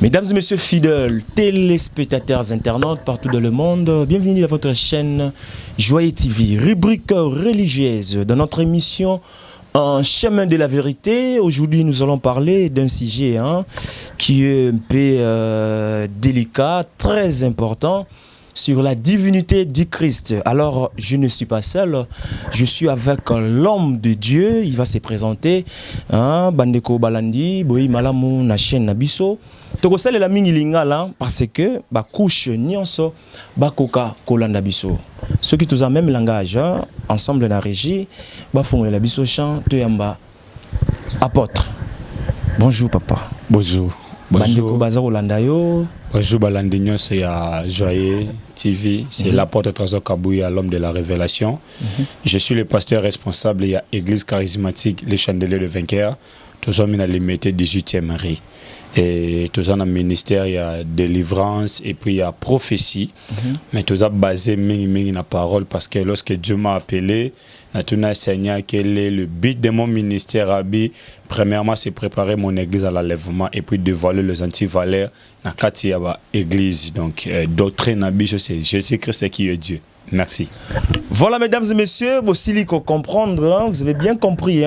Mesdames et messieurs fidèles, téléspectateurs, internautes partout dans le monde, bienvenue à votre chaîne Joyeux TV, rubrique religieuse. Dans notre émission Un chemin de la vérité, aujourd'hui nous allons parler d'un sujet qui est un peu délicat, très important, sur la divinité du Christ. Alors, je ne suis pas seul, je suis avec l'homme de Dieu, il va se présenter, Bandeko Balandi, Boyi Malamu, na chaîne Nabiso. Toko sale la mingi lingala parce que ba couche nyonso ba koka kolanda biso. Ceux qui tous en même langage ensemble dans la régie ba fongole la biso chant to yamba apôtre. Bonjour papa. Bonjour. Bandeko baza kolanda yo. Bonjour Balandinho, c'est à Joyeux TV, c'est l'apôtre Trésor Kabouya, l'homme de la révélation. Je suis le pasteur responsable de l'église charismatique Les Chandeliers de Vainqueur. Tous hommes dans le métier 18e Marie. Et tous dans le ministère, il y a délivrance et puis il y a prophétie. Mais tous ont basé la parole parce que lorsque Dieu m'a appelé, je me Seigneur, quel est le but de mon ministère? Premièrement, c'est préparer mon église à l'enlèvement et puis dévoiler les antivaleurs dans l'église. Donc, doctrine, c'est Jésus-Christ qui est Dieu. Merci. Voilà, mesdames et messieurs, vous aussi comprendre, vous avez bien compris.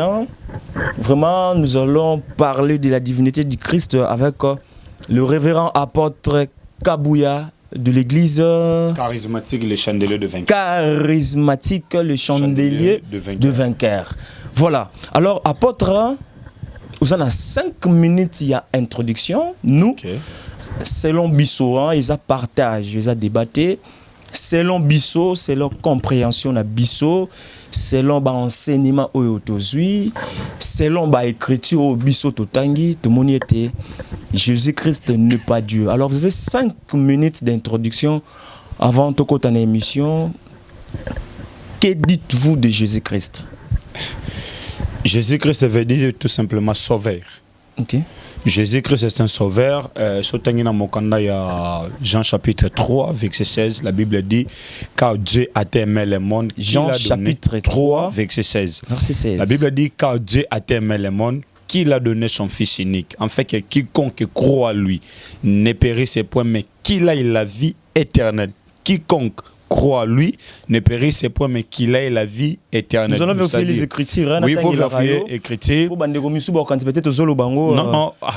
Vraiment, nous allons parler de la divinité du Christ avec le révérend apôtre Kabouya de l'église charismatique, les chandeliers de Vainqueur. Charismatique, le chandelier de Vainqueur. Voilà. Alors, apôtre, vous en avez 5 minutes, il y a introduction. Nous, selon Bisso, ils ont partagé, ils ont débatté. Selon Bisso, selon compréhension de Bisso, selon l'enseignement autozui, selon l'écriture au Bisso Totangi, tout le monde était Jésus-Christ n'est pas Dieu. Alors vous avez 5 minutes d'introduction avant de commencer l'émission. Que dites-vous de Jésus-Christ? Jésus-Christ veut dire tout simplement sauveur. Jésus-Christ est un sauveur. Il y a Jean chapitre 3, verset 16. La Bible dit car Dieu a aimé le monde. Jean chapitre 3, verset 16. Verset 16. La Bible dit car Dieu a aimé le monde qu'il a donné son Fils unique. En fait, que quiconque croit à lui ne périsse point, mais qu'il ait la vie éternelle. Quiconque croit à lui, ne périsse point, mais qu'il ait la vie éternelle. Nous allons vérifier les Écritures. Oui, il faut vérifier les Écritures. Non,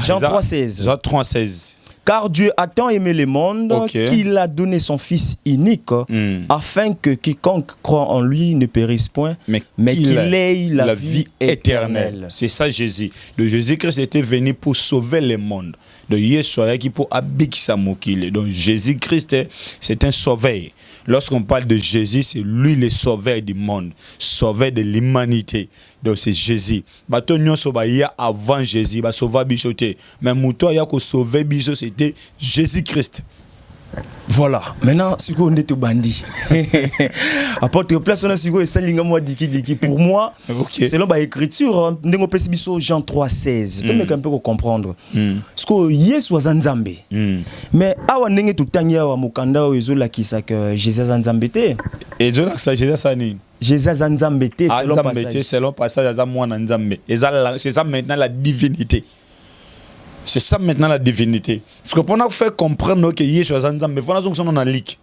Jean 3,16. Jean 3,16. Car Dieu a tant aimé le monde qu'il a donné son Fils unique afin que quiconque croit en lui ne périsse point, mais qu'il ait la vie éternelle. C'est ça Jésus. Le Jésus-Christ était venu pour sauver le monde. Donc Jésus-Christ, c'est un sauveur. Lorsqu'on parle de Jésus, c'est lui le sauveur du monde, sauveur de l'humanité. Donc c'est Jésus. Avant Jésus, mais sauver Bichot, c'était Jésus-Christ. Voilà. Maintenant, c'est quoi on est au bandit. Apporte place on a sur ça moi diki pour moi. Selon l'écriture, on peut Jean 3,16. Tu me un peu comprendre. Parce que Yesu Nzambe. Mais awa ndenge tutanya wa mukanda ozo la kisa que Jésus Nzambe te. Ezo la ça Jésus sani. Jésus Nzambe te selon passage à moi Nzambe. C'est ça maintenant la divinité. C'est ça maintenant la divinité. Parce que pour nous faire comprendre que Yeshua Nzambe, il faut que nous sommes dans Luc.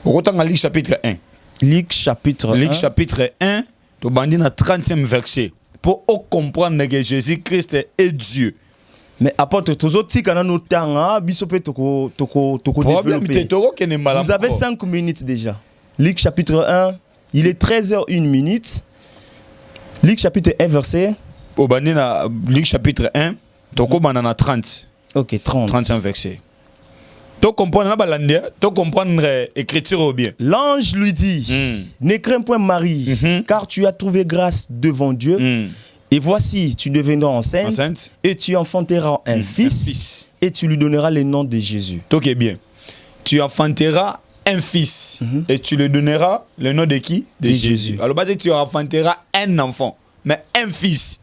On est dans Luc chapitre 1. Luc chapitre 1. Luc chapitre 1, tu bandis dans 30e verset. Pour comprendre que Jésus-Christ est Dieu. Mais apôtre, tous autres qui ont nos temps, vous avez 5 minutes déjà. Luc chapitre 1, il est 13h01. Luc chapitre 1 verset. Luc chapitre 1. Toko banana 30. Ok, 30. 35 versets. Tu comprends l'écriture ou bien. L'ange lui dit, ne crains point Marie, car tu as trouvé grâce devant Dieu. Et voici, tu deviendras enceinte et tu enfanteras un fils et tu lui donneras le nom de Jésus. Ok, bien. Tu enfanteras un fils et tu lui donneras le nom de qui? De Jésus. Alors, tu enfanteras un enfant, mais un fils.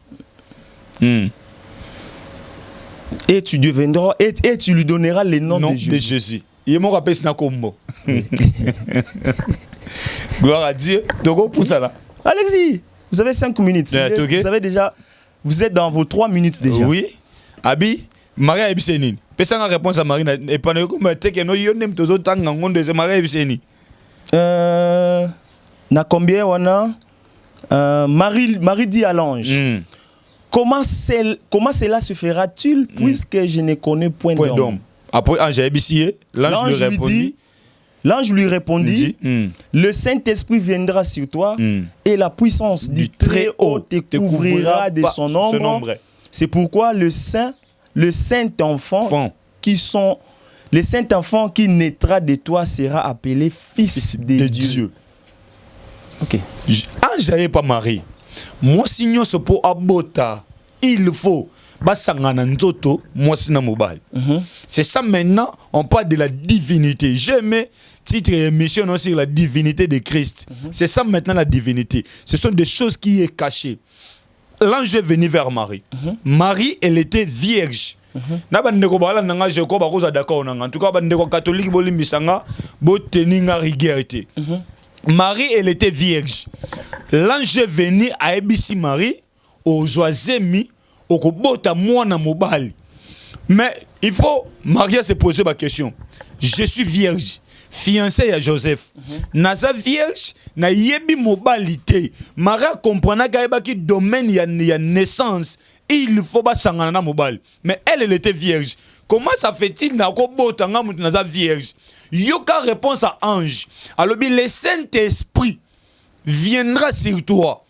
Et tu deviendras et tu lui donneras le nom de Jésus. Il m'a rappelé Snakombo. Gloire à Dieu. Togo pour ça là. Allez-y. Vous avez 5 minutes. Vous avez déjà. Vous êtes dans vos 3 minutes déjà. Oui. Abi, Maria Ebisenin. Pesa nga réponse à Marie et pas ne comme te que no yo nem tozo tanga ngonde se Marie biseni. Na combien wana Marie dit à l'ange. Comment cela se fera-t-il puisque je ne connais point d'homme? Après ange ébicié, l'ange lui répondit, le Saint-Esprit viendra sur toi et la puissance du Très-Haut te couvrira de son ombre. C'est pourquoi le Saint-Enfant qui naîtra de toi sera appelé Fils de Dieu. Ok. Ange n'est pas Marie. Moi signons ce pour abota. Il faut. C'est ça maintenant, on parle de la divinité. J'aimais titre et émission sur la divinité de Christ. C'est ça maintenant la divinité. Ce sont des choses qui est cachées. L'ange est venu vers Marie. Marie, elle était vierge. En tout cas, catholique, Marie, elle était vierge. L'ange est venu à Ebisi Marie, aux oisemi, au kobota mwana mobali. Mais il faut, Marie se poser ma question. Je suis vierge, fiancée à Joseph. Naza vierge, na yebi mobalité. Marie comprend que domaine y a naissance. Il faut pas s'engagner mobile. Mais elle était vierge. Comment ça fait-il na kobota naza vierge? Yoka réponse à ange. Alors le Saint-Esprit viendra sur toi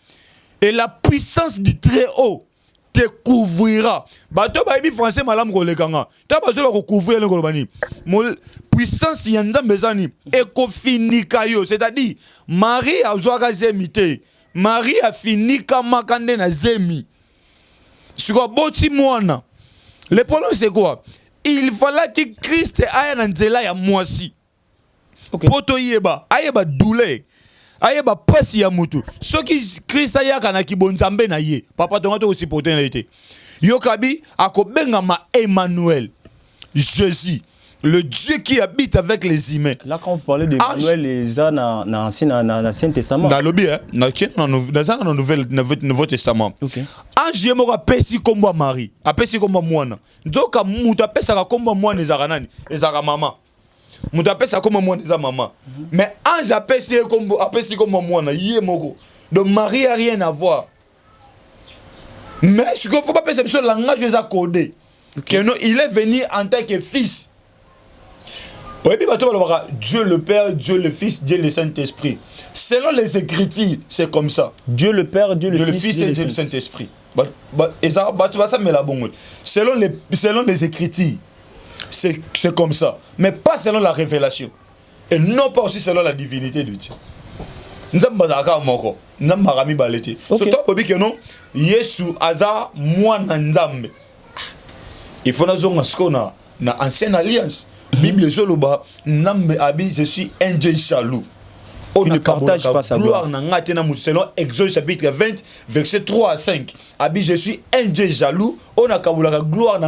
et la puissance du Très-Haut te couvrira. Bato ba bi français malam ko lekanga. Ta ba zo ko couvrir le kolobani. Mon puissance yanda mezani e ko finika yo, c'est-à-dire Marie a zoaka zemité. Marie a fini kama kande na zemi. Sur boti mwana. Le problème c'est quoi? Il fallait que Christ aille dans nzela ya mwasi. Poto yeba, ayeba douleur. Ayeba pasi ya mutu. Ce qui Christ ayaka na kibonzambe na ye. Papa tonga to supporter na été. Yokabi akobenga ma Emmanuel. Jésus, le Dieu qui habite avec les humains. Là quand vous parlez d'Emmanuel, les dans l'Ancien Testament. Dans le bien, dans le Nouveau Testament. OK. Ange moko pesi kombo Marie, apesi kombo mwana. Nzoka mutu apesa kombo mwana ezaka nani? Ezaka mama. Mutu apesa kombo mwana ezaka mama. Mais ange apesi kombo mwana yé moko. Donc Marie a rien à voir. Mais ce qu'il faut pas penser sur le langage est codé. Que non, il est venu en tant que fils. Dieu le Père, Dieu le Fils, Dieu le Saint-Esprit. Selon les Écritures, c'est comme ça. Dieu le Père, Dieu le Fils et Dieu le Saint-Esprit. Selon les Écritures, c'est comme ça. Mais pas selon la révélation. Et non pas aussi selon la divinité de Dieu. Il faut na ancienne alliance. Bible Zoloba, je suis un Dieu jaloux. On ne partage pas sa gloire. Selon Exode chapitre 20, verset 3 à 5. Abi, je suis un Dieu jaloux. On a kabula gloire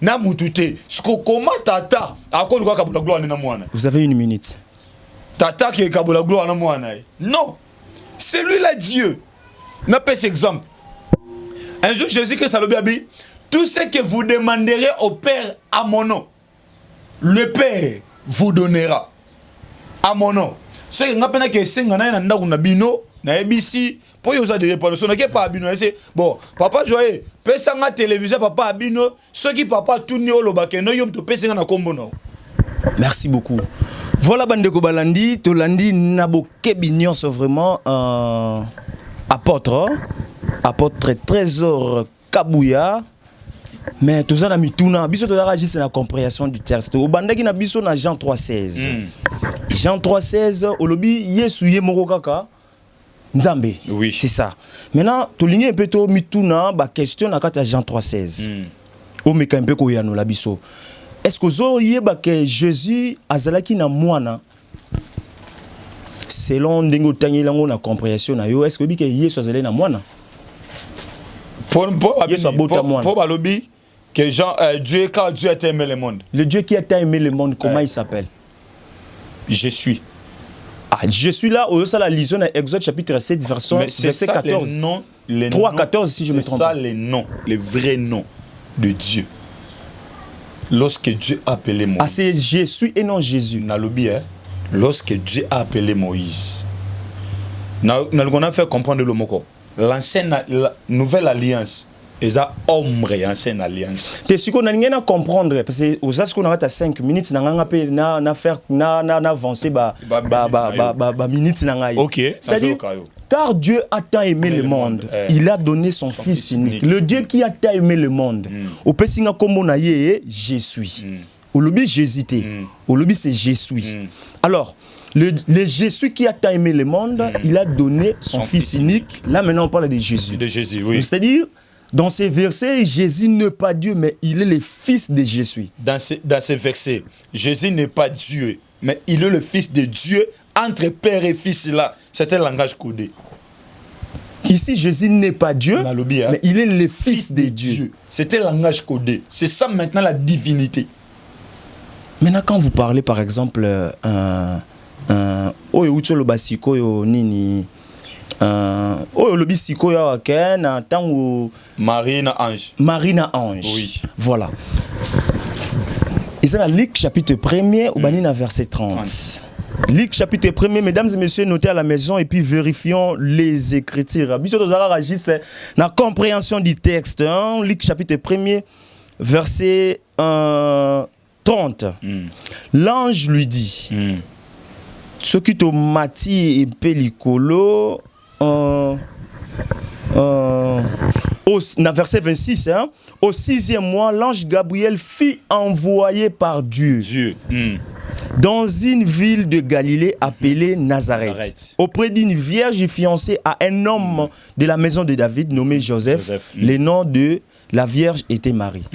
na mutute. Comment tata a quoi kabula gloire na mwana? Vous avez une minute. Tata qui kabula gloire na mwana? Non. C'est lui là Dieu. N'a pas cet exemple. Un jour Jésus que ça le abi, tout ce que vous demanderez au Père à mon nom, le Père vous donnera à mon nom. C'est que c'est un bino na ABC pour y des réponses. On n'a pas bino. Bon, papa joyeux, pesa nga télévision papa abino, ceux qui papa tourner au lobakeno yom to pesa na kombono. Merci beaucoup. Voilà Bandeko Balandi, Tolandi Nabo Kebignon, c'est vraiment apôtre Trésor Kabouya. Mais tout ça na mituna biso to dara juste la compréhension du texte. Au bandaki na biso na Jean 3:16. Jean 3:16 olobi Yesu ye moko kaka Nzambe. Oui, c'est ça. Maintenant to ligne un peu to mituna ba question na kata Jean 3:16. O meka un peu ko ya no la biso. Est-ce que zo yeba que Jésus azalaki na mwana selon ndingo tangilango na compréhension na yo, est-ce que bi que Yesu azalaki na mwana? Pour balobi que Dieu, quand Dieu a aimé le monde. Le Dieu qui a aimé le monde, comment il s'appelle? Je suis. Ah, je suis là, au la liaison à Exode chapitre 7, verset 14. 3, 14 si je me trompe. C'est ça les noms, les vrais noms de Dieu. Lorsque Dieu a appelé Moïse. Ah, c'est je suis et non Jésus. Nalobi, hein? Lorsque Dieu a appelé Moïse. On a fait comprendre le mot. L'ancienne, la nouvelle alliance. Et ça, ombre, ancienne alliance. C'est ce qu'on a rien à comprendre. Parce que aux ce qu'on a 5 minutes, na avancer minutes. Ok. C'est-à-dire, car Dieu a tant aimé le monde, il a donné son Fils unique. Le Dieu qui a tant aimé le monde, au Pessinga comme on a dit, je suis. Au lobby, j'hésitais. Au lobby, c'est je suis. Alors, le Jésus qui a tant aimé le monde, il a donné son Fils unique. Là, maintenant, on parle de Jésus. De Jésus, oui. C'est-à-dire, dans ces versets, Jésus n'est pas Dieu, mais il est le Fils de Jésus. Dans ces versets, Jésus n'est pas Dieu, mais il est le Fils de Dieu. Entre père et fils, là, c'est un langage codé. Ici, Jésus n'est pas Dieu, mais il est le Fils de Dieu. C'est un langage codé. C'est ça maintenant la divinité. Maintenant, quand vous parlez, par exemple, Marina Ange. Marina Ange. Oui. Voilà. Et c'est dans Luc chapitre 1er, au banina verset 30. Luc chapitre 1er, mesdames et messieurs, notez à la maison et puis vérifions les Écritures. Bisous aux juste la compréhension du texte. Hein? Luc chapitre 1er, verset 30. L'ange lui dit, ce qui te mati et pellicolo, dans verset 26, hein, au 6e mois, l'ange Gabriel fut envoyé par Dieu. Dans une ville de Galilée appelée Nazareth, auprès d'une vierge fiancée à un homme de la maison de David nommé Joseph. Le nom de la vierge était Marie.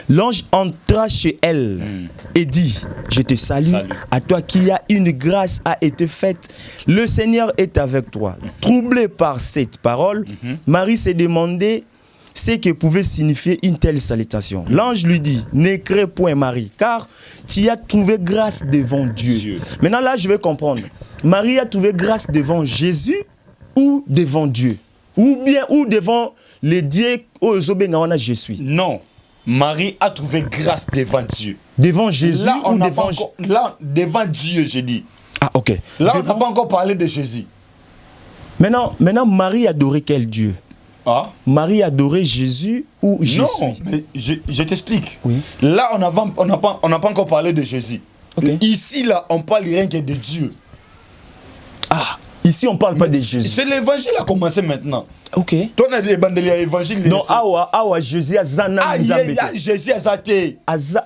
L'ange entra chez elle et dit, je te salue, à toi qui a une grâce a été faite, le Seigneur est avec toi. Troublée par cette parole, Marie s'est demandé ce que pouvait signifier une telle salutation. L'ange lui dit, ne crains point Marie, car tu as trouvé grâce devant Dieu. Maintenant là, je vais comprendre. Marie a trouvé grâce devant Jésus ou devant Dieu? Ou bien ou devant les dieux où je suis? Non. Marie a trouvé grâce devant Dieu. Devant Jésus là, ou devant... Là, devant Dieu, j'ai dit. Ah, ok. Là, on n'a pas encore parlé de Jésus. Maintenant Marie adorait quel Dieu? Ah? Marie adorait Jésus ou Jésus? Non, mais je t'explique. Oui. Là, on n'a pas encore parlé de Jésus. Okay. Ici, là, on parle rien que de Dieu. Ah, ici, on ne parle pas de Jésus. C'est l'évangile a commencé maintenant. Ok. Toi, on a des bandes l'évangile. Non, awa Jésus a zana nzambe. Jésus a zaté.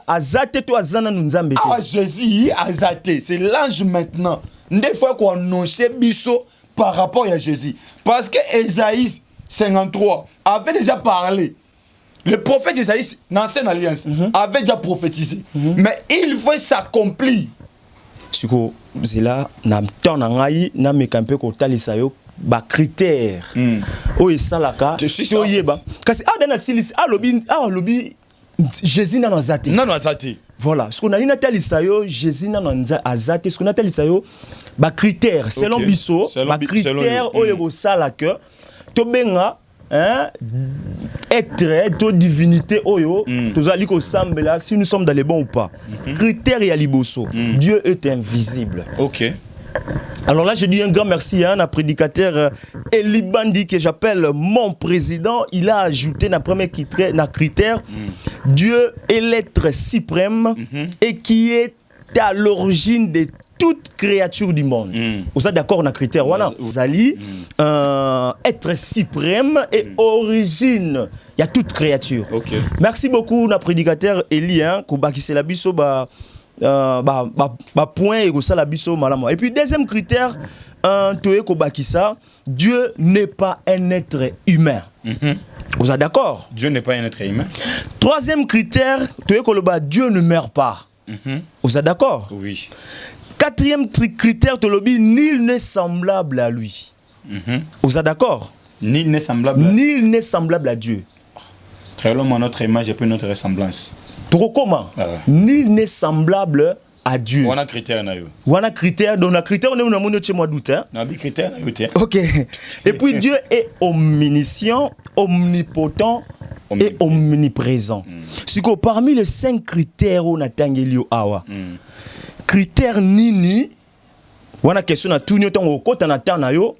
Azate toi zana nzambe. Ah, Jésus a zaté. C'est l'ange maintenant. Des fois qu'on annonce biso par rapport à Jésus. Parce que Ésaïe 53 avait déjà parlé. Le prophète Ésaïe, dans l'ancienne alliance, avait déjà prophétisé. Mais il veut s'accomplir. Ce que c'est là, na temps na ngai na mekampe ko talisa yo ba critère. O esalaka. Je suis ça. Kasi dana silis lobi Jésus na zate. Non zate. Voilà, ce qu'on a dit talisa yo Jésus na azate, ce qu'on a talisa yo ba critère selon biso, ba critère o yego salaka to benga être to divinité oyo tozali ko sambela si nous sommes dans les bons ou pas. Critère ya liboso. Dieu est invisible. OK. Alors là, je dis un grand merci à un prédicateur Eli Bandi que j'appelle mon président. Il a ajouté dans premier critère Dieu est l'être suprême et qui est à l'origine de toute créature du monde. Vous êtes d'accord dans le critère? Voilà. Vous allez être suprême et origine. Il y a toute créature. Okay. Merci beaucoup, notre prédicateur Eli, qui c'est la biso point et ça la biso malama. Et puis deuxième critère, Dieu n'est pas un être humain. Vous êtes d'accord? Dieu n'est pas un être humain. Troisième critère, Dieu ne meurt pas. Vous êtes d'accord? Oui. Quatrième critère, nul n'est semblable à lui. Vous êtes d'accord? Nul n'est semblable. Nul n'est semblable à Dieu. Créons à notre image et puis notre ressemblance. Comment? Nul n'est semblable à Dieu. On a critère na yo. On a critère, donc on a critère on a mon chez moi doute hein. On a critère na yo. OK. Et puis Dieu est omniscient, omnipotent et omniprésent. Siko parmi les 5 critères on a tangelio awa. Critère nini wana question na tout nyoto okota na tana yo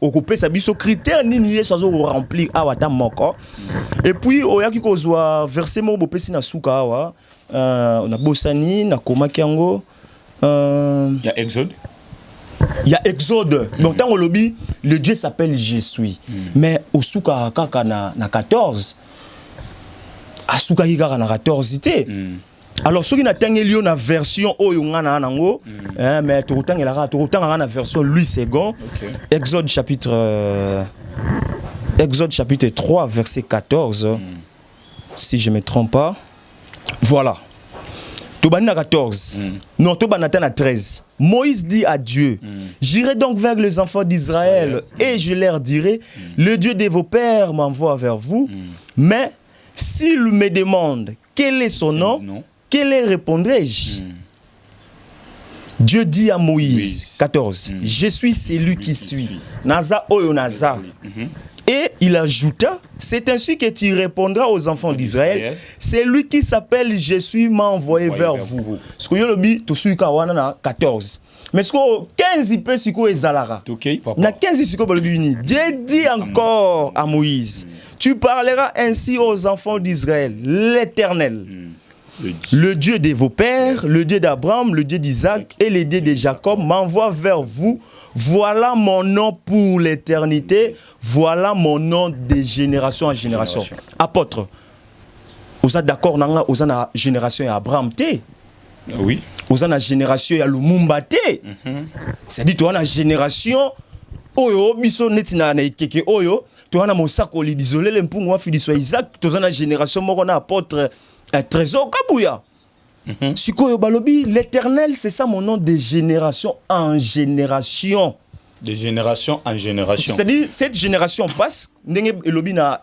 okopesa biso critère nini yeso azo remplir awa ta moko. Et puis oyaki kozwa verset mo bopesi na suka awa na bosani na komaki yango il y a Exode. Il y a Exode. Donc tant lobby le Dieu s'appelle Je suis. Mais au suka kaka na 14 asuka kaka na 14 ité. Alors ceux qui n'a tangeli na version oyo ngana nango mais to tangela na version Louis II. Exode chapitre 3 verset 14 si je me trompe pas. Voilà. Tobana 14. Non, Tobana 13. Moïse dit à Dieu, j'irai donc vers les enfants d'Israël et je leur dirai, le Dieu de vos pères m'envoie vers vous, mais s'il me demande quel est son nom, quel les répondrai-je? Dieu dit à Moïse, 14, je suis celui qui suis. Naza oyo naza. Et il ajouta, c'est ainsi que tu répondras aux enfants d'Israël. C'est lui qui s'appelle Je suis m'a envoyé vers vous. Ce que je dis, tu suis 14. Mais ce que 15 peut ce que ezalara. Na 15 ce que Dieu dit encore à Moïse, tu parleras ainsi aux enfants d'Israël, l'Éternel. Le Dieu de vos pères, le Dieu d'Abraham, le Dieu d'Isaac et le Dieu de Jacob m'envoie vers vous. Voilà mon nom pour l'éternité. Voilà mon nom de génération en génération. Apôtre, vous êtes d'accord vous avez la génération d'Abraham? Oui. Vous avez la génération de Lumumba? C'est-à-dire que vous avez la génération Oyo, biso netina na ikeke Oyo, tu as mon sac au lit isolé, l'empungo fili soit Isaac, tu as la génération morona apôtre Trésor Kabouya. Sikoyo balobi, l'Éternel, c'est ça mon nom de génération en génération. De génération en génération. C'est-à-dire, cette génération passe, Elobi na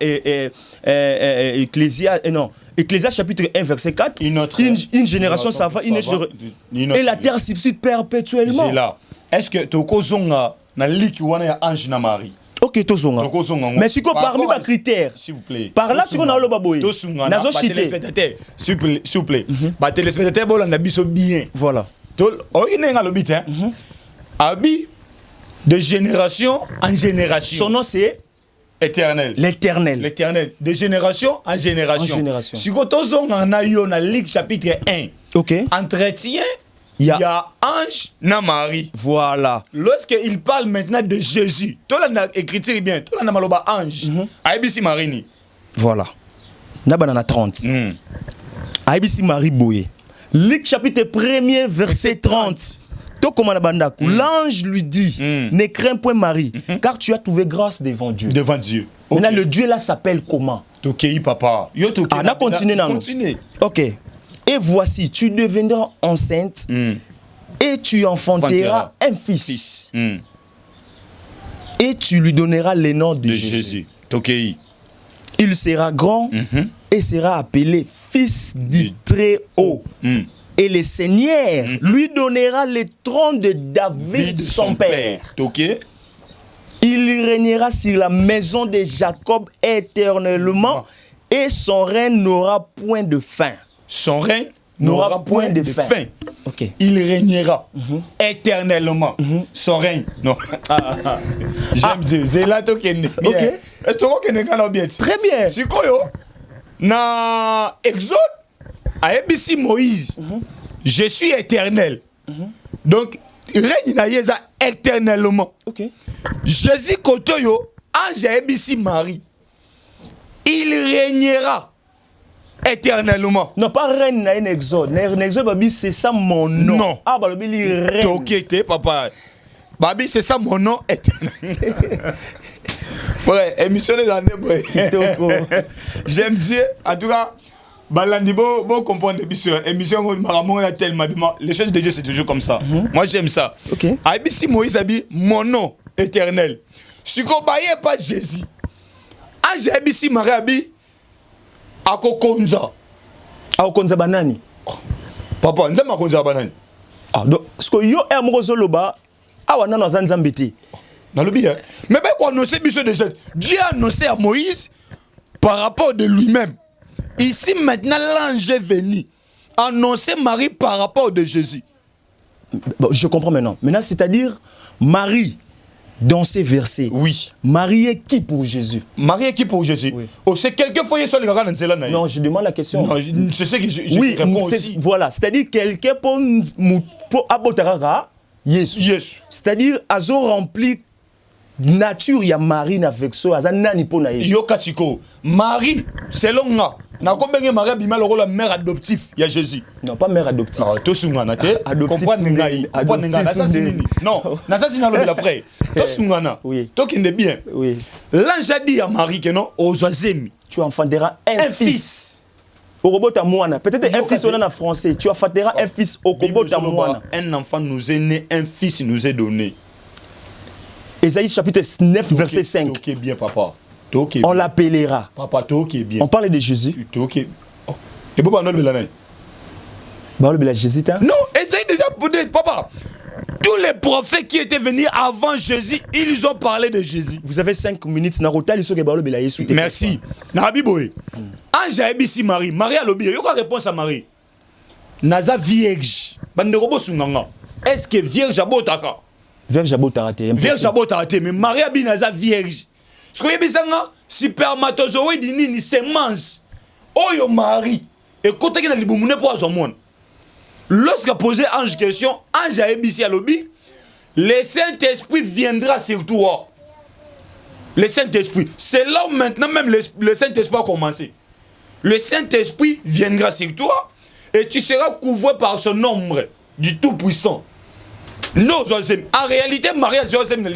Ecclésia, non, Ecclésia chapitre 1, verset 4, une génération ça va, et la terre subsiste perpétuellement. C'est là. Est-ce que Toko Zonga na lik wana ya ange na Marie? Ok, Tozonga. Mais si parmi les critères, s'il vous plaît. Par là, si on a le baboy, nazo chité. S'il vous plaît. Ba téléspectateur bo na biso bien. Voilà. O inenga lo bit hein. Abi de génération en génération. Son nom c'est Éternel. L'Éternel. L'Éternel. De génération en génération. En génération. Si ko Tozonga na yo na Luc chapitre 1. OK. Entretien. Il y a ange na Marie. Voilà. Lorsqu'il parle maintenant de Jésus, tout là écriture bien, tout là na maloba ange. Aibisi Marie. Voilà. Na banana 30. Aibisi Marie boye. Luc chapitre 1er verset 30. To komana bandaku. L'ange lui dit, ne crains point Marie, car tu as trouvé grâce devant Dieu. Devant Dieu. Maintenant le Dieu là s'appelle comment? Tokei papa. Yo tokei. Ah, na continue na. Continue. OK. Et voici, tu deviendras enceinte et tu enfanteras un fils. Et tu lui donneras le nom de Jésus. Okay. Il sera grand et sera appelé fils du Très-Haut. Et le Seigneur lui donnera le trône de David, son père. Okay. Il régnera sur la maison de Jacob éternellement et son règne n'aura point de fin. Son règne n'aura point de fin. Okay. Il régnera éternellement. Son règne. Non. J'aime dire. C'est là que tu es. Très bien. Si quoi na Exode, à ABC Moïse, je suis éternel. Donc, règne na yeza éternellement. Okay. Jésus Kotoyo, ange à ABC Marie, il régnera éternellement. Non, pas reine na un exode. Un exode, babi, c'est ça mon nom. Non. Ah, babi, il reine. Ok, papa. Babi, c'est ça mon nom éternel. Frère, émission des années, j'aime dire, en tout cas, balandi bon comprendre émission maramon a tellement les choses de Dieu c'est toujours comme ça. Moi j'aime ça. OK. Abisi Moïse abi mon nom éternel. Si ko baye pas Jésus. Anje abisi Marie abi akokonza. Akokonza banani. Papa, nzama konza banani. Ah donc ce que yo e moko zoloba awa nana zanzambiti. Na lobi hein. Mais ben quoi annoncer biso de Dieu a annoncé à Moïse par rapport de lui-même. Ici, maintenant, l'ange est venu annoncer Marie par rapport de Jésus. Bon, je comprends maintenant. Maintenant, c'est-à-dire, Marie, dans ces versets, oui. Marie est qui pour Jésus? Marie est qui pour Jésus? Oui. Oh, c'est quelquefois, il y a non, je demande la question. Non, c'est ce que je oui, réponds aussi. Voilà, c'est-à-dire quelqu'un pour abotarara, yes. C'est-à-dire, azo rempli nature, il y a Marie avec ça, azanani pour na Yesu. Yo kasiko, Marie, selon moi, na kombenge Marie bima la mère adoptive, il y a Jésus. Non, pas mère adoptive. Ah, to sungana te, comprendre ngai, comprendre ngai, ça c'est nini. Non, na ça c'est la frère. To sungana. Oui. To kende bien. Oui. L'ange a dit à Marie que non, aux oisemi, tu enfanteras un fils. Au robot à moana. Peut-être un fils en français. Tu enfanteras un fils au robot à moana. Un enfant nous est né, un fils nous est donné. Ésaïe chapitre 9, verset 5. Ok, bien, papa. On l'appellera. Papa, ok, bien. On parle de Jésus. Ok. Et pourquoi on parle de Jésus, hein? non, Ésaïe déjà, papa. Tous les prophètes qui étaient venus avant Jésus, ils ont parlé de Jésus. Vous avez 5 minutes. Merci. Nabiboé. Ange a ici Marie. Marie a l'obéi. Il y a quoi réponse à Marie? Naza vierge. Est-ce que vierge a beau taka? Vierge a beau taraté. Vierge a beau taraté. Mais Marie a bien naza vierge. Ce que vous savez, spermatozoïde ni semence. Oyo Marie. Écoutez que vous avez pour son monde. Lorsqu'il a posé Ange question, Ange a ici à l'obéi. Le Saint-Esprit viendra sur toi. Le Saint-Esprit. C'est là où maintenant même le Saint-Esprit a commencé. Le Saint-Esprit viendra sur toi et tu seras couvert par son ombre du Tout-Puissant. Non, en réalité, Marie a zemi.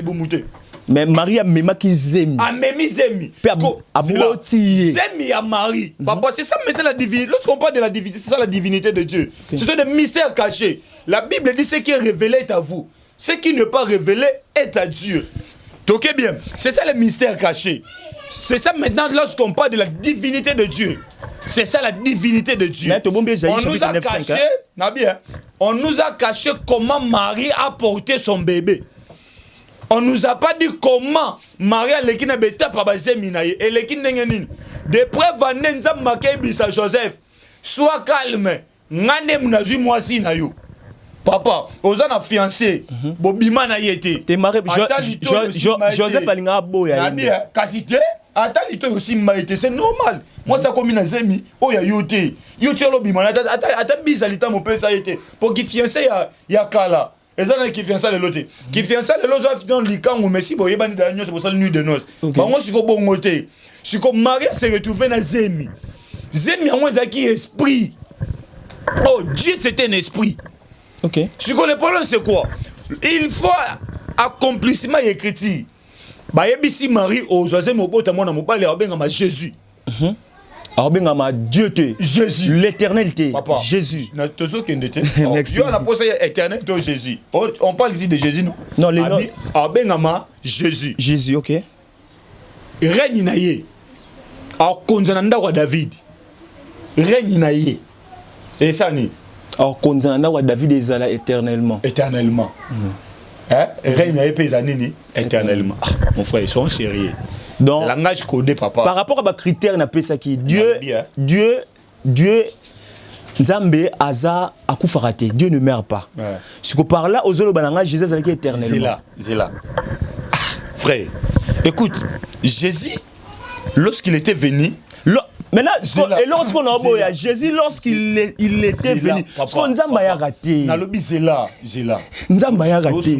Mais Marie a même qui zemi. A même zemi. Zemi à Marie. Papa, c'est ça maintenant la divinité. Lorsqu'on parle de la divinité, c'est ça la divinité de Dieu. Okay. Ce sont des mystères cachés. La Bible dit ce qui est révélé est à vous. Ce qui n'est pas révélé est à Dieu. Ok bien. C'est ça le mystère caché. C'est ça maintenant lorsqu'on parle de la divinité de Dieu. C'est ça la divinité de Dieu. On nous a caché comment Marie a porté son bébé. On nous a pas dit comment Marie a l'équine bêta par Bazeminaye et l'équine n'engenin. De preuve à Nenza Makebisa Joseph. Sois calme. Ngane mnazu mwasi na yo. Papa, oza na fiancé. Bobima na yete. T'es marié. Joseph alinga boya. Nadia, kasite. Attends, il aussi maïté, c'est normal. Moi, ça comme une zemi, oh ya yote. Yote lobima, attends, bizalita mon père ça été. Pour qui fiancé ya kala. Et ça qui fiancé le loté. Qui fiancé le loté dans l'ikang ou messi boye bani d'agneau c'est pour ça la nuit de noces. Bah moi c'est comme bon côté. C'est comme Marie s'est retrouvé na zemi. Zemi a moins qui esprit. Oh Dieu c'est un esprit. OK. Ce qu'on le problème c'est quoi? Il faut accomplissement écrit. Bah yebisi Marie au Joseph mobota mona mobale abengama Jésus. Abengama Dieu te. Jésus. L'éternel te. Jésus. Na tozo kende te. Merci. Yo la pose éternel to Jésus. On parle ici de Jésus non? Non, les noms. Abengama Jésus. Jésus, OK. Règne na ye. A konzana ndako David. Règne na ye. Et ça ni. A konzana ndako David ezala éternellement. Éternellement. Règne à épée éternellement. Ah, mon frère, ils sont sérieux. Donc, langage codé, papa. Par rapport à ma critère, n'a pas ça qui Dieu, Nzambe Aza Akufarate. Dieu ne meurt pas. Ce que par là, aux autres langage, Jésus est éternellement. C'est là. Ah, frère, écoute, Jésus, lorsqu'il était venu. Maintenant, et lorsqu'on a envoyé Jésus, lorsqu'il était venu, ce qu'on a raté. Nalobi Zéla. Nzamba ya raté.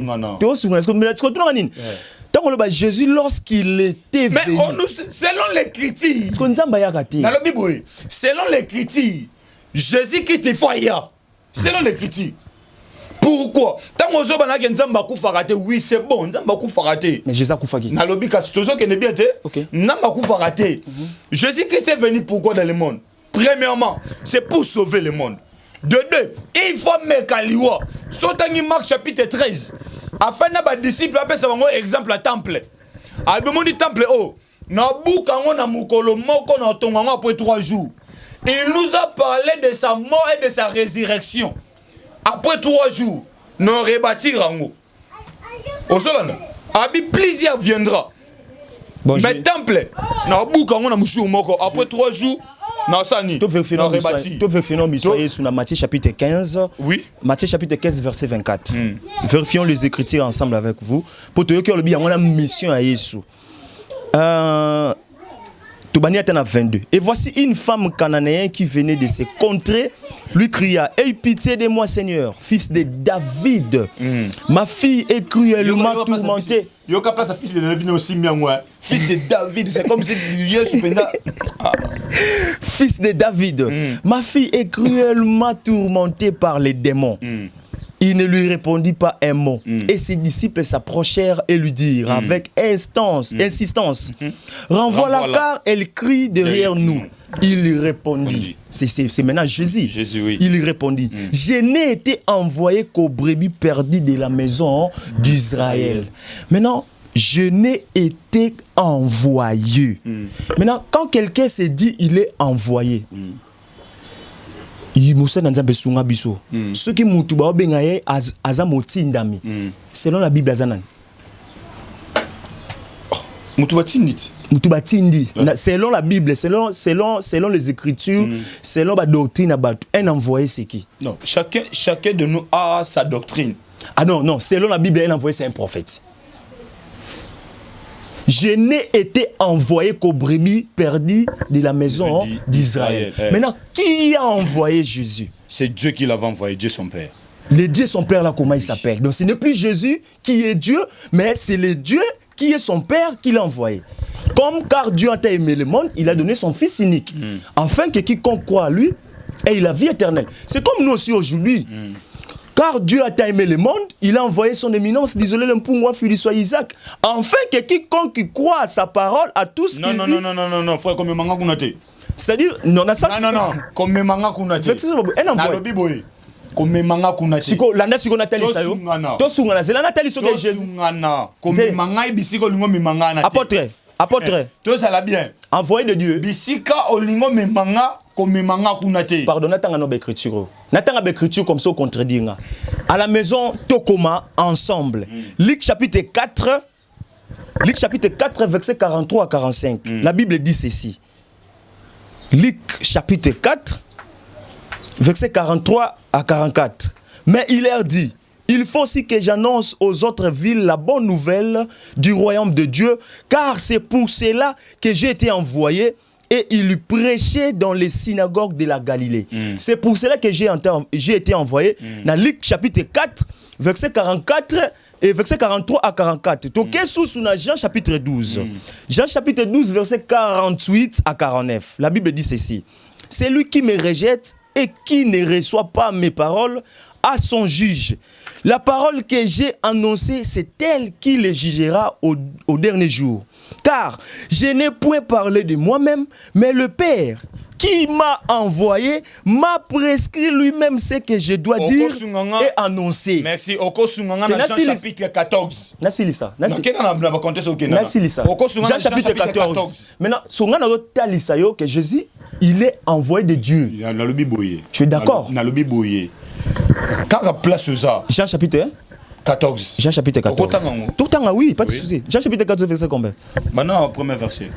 Jésus, lorsqu'il était venu. Mais selon l'écriture. Ce qu'on a raté. Selon l'écriture, Jésus-Christ est foyer. Selon l'écriture. Pourquoi? Tant que vous avez dit que oui, c'est bon, mais Jésus a koufaki. Nalobi Kastozo qui est bien, Jésus-Christ est venu pourquoi dans le monde? Premièrement, c'est pour sauver le monde. De deux, il faut mettre à l'Iwa. Sautangi Marc chapitre 13. Afin que les disciples appellent ça un exemple à temple. A demandé temple, oh, na boukango na mukolo moko na tongango après 3 jours. Il nous a parlé de sa mort et de sa résurrection. Après 3 jours, nous rebâtir en haut. Au sol, plusieurs viendra. Bon, mais temple na buka ngona musu moko après 3 jours na sani to vérifions Misoye sur Matthieu chapitre 15. Oui. Matthieu chapitre 15 verset 24. Vérifions les Écritures ensemble avec vous pour te dire que le on a mission à Jésus. Toubani était à 22. Et voici une femme cananéenne qui venait de ces contrées, lui cria: aie pitié de moi, Seigneur, fils de David. Ma fille est cruellement tourmentée. Yoka place fils de David aussi moi. Fils de David, c'est comme si Dieu Fils de David. Ma fille est cruellement tourmentée par les démons. Il ne lui répondit pas un mot. Et ses disciples s'approchèrent et lui dirent avec insistance, renvoie-la car elle crie derrière nous. Il lui répondit, c'est maintenant Jésus. Oui. Il lui répondit, je n'ai été envoyé qu'aux brebis perdues de la maison d'Israël. Maintenant, je n'ai été envoyé. Maintenant, quand quelqu'un se dit il est envoyé, ceux qui selon la Bible selon la Bible, selon les Écritures, selon la doctrine, un envoyé c'est qui? Non, chacun de nous a sa doctrine. Ah non, selon la Bible, un envoyé c'est un prophète. Je n'ai été envoyé qu'aux brebis perdues de la maison d'Israël. Maintenant, qui a envoyé Jésus? C'est Dieu qui l'avait envoyé, Dieu son Père. Le Dieu son Père, là, comment il s'appelle? Donc ce n'est plus Jésus qui est Dieu, mais c'est le Dieu qui est son Père qui l'a envoyé. Comme car Dieu a aimé le monde, il a donné son Fils unique, afin que quiconque croit à lui ait la vie éternelle. C'est comme nous aussi aujourd'hui. Car Dieu a aimé le monde, il a envoyé son éminence, désolé le mpungwa Philisoi Isaac, afin que quiconque croit à sa parole, à tout ce qu'il dit. Non, frère, comme manga kunate. C'est-à-dire, non, comme manga kunate. Comme manga kunate. Siko, landa siko natali sayo. To sungana, c'est la natali soko Jésus. Sungana, comme manga ibisiko lingo manga na. Apôtre. Tout ça la bien. Envoyé de Dieu. Bisika olingo manga comme manga kunate. Pardon, natanga no écriture. Natanga écriture comme ça au contredire. À la maison Tokoma ensemble. Luc chapitre 4. Luc chapitre 4 verset 43 à 45. La Bible dit ceci. Luc chapitre 4 verset 43 à 44. Mais il leur dit: il faut aussi que j'annonce aux autres villes la bonne nouvelle du royaume de Dieu, car c'est pour cela que j'ai été envoyé. Et il prêchait dans les synagogues de la Galilée. C'est pour cela que j'ai été envoyé dans Luc chapitre 4, verset 44 et verset 43 à 44. Donc, sous Jean chapitre 12. Jean chapitre 12, verset 48 à 49. La Bible dit ceci: c'est lui qui me rejette et qui ne reçoit pas mes paroles à son juge. La parole que j'ai annoncée, c'est elle qui le jugera au dernier jour. Car je n'ai point parlé de moi-même, mais le Père qui m'a envoyé m'a prescrit lui-même ce que je dois dire et annoncer. Merci. Oko Sunganga dans Jean chapitre 14. Nasilisa. Jean chapitre 14. Maintenant, Sunganga talisa yo que Jésus, il est envoyé de Dieu. Tu es d'accord? Quand place ça. Jean chapitre 14. Jean chapitre 14. Tout le temps, oui, pas de souci. Jean chapitre 14, verset combien? Maintenant, premier verset.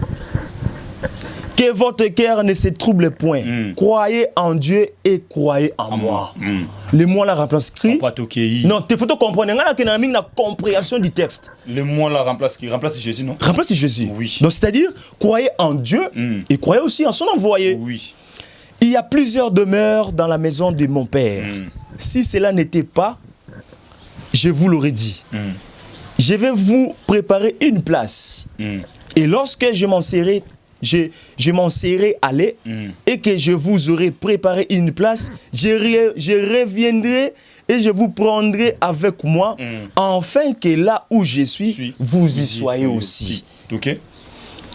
Que votre cœur ne se trouble point. Croyez en Dieu et croyez en moi. Le moi la remplace qui? Non, il faut comprendre. Il y a une compréhension du texte. Le moi la remplace qui? Remplace Jésus, non? Remplace Jésus. Oui. Donc, c'est-à-dire, croyez en Dieu et croyez aussi en son envoyé. Oui. Il y a plusieurs demeures dans la maison de mon Père. Si cela n'était pas, je vous l'aurais dit. Je vais vous préparer une place. Et lorsque je m'en serai allé et que je vous aurai préparé une place, je reviendrai et je vous prendrai avec moi, afin que là où je suis, vous y soyez aussi. Okay.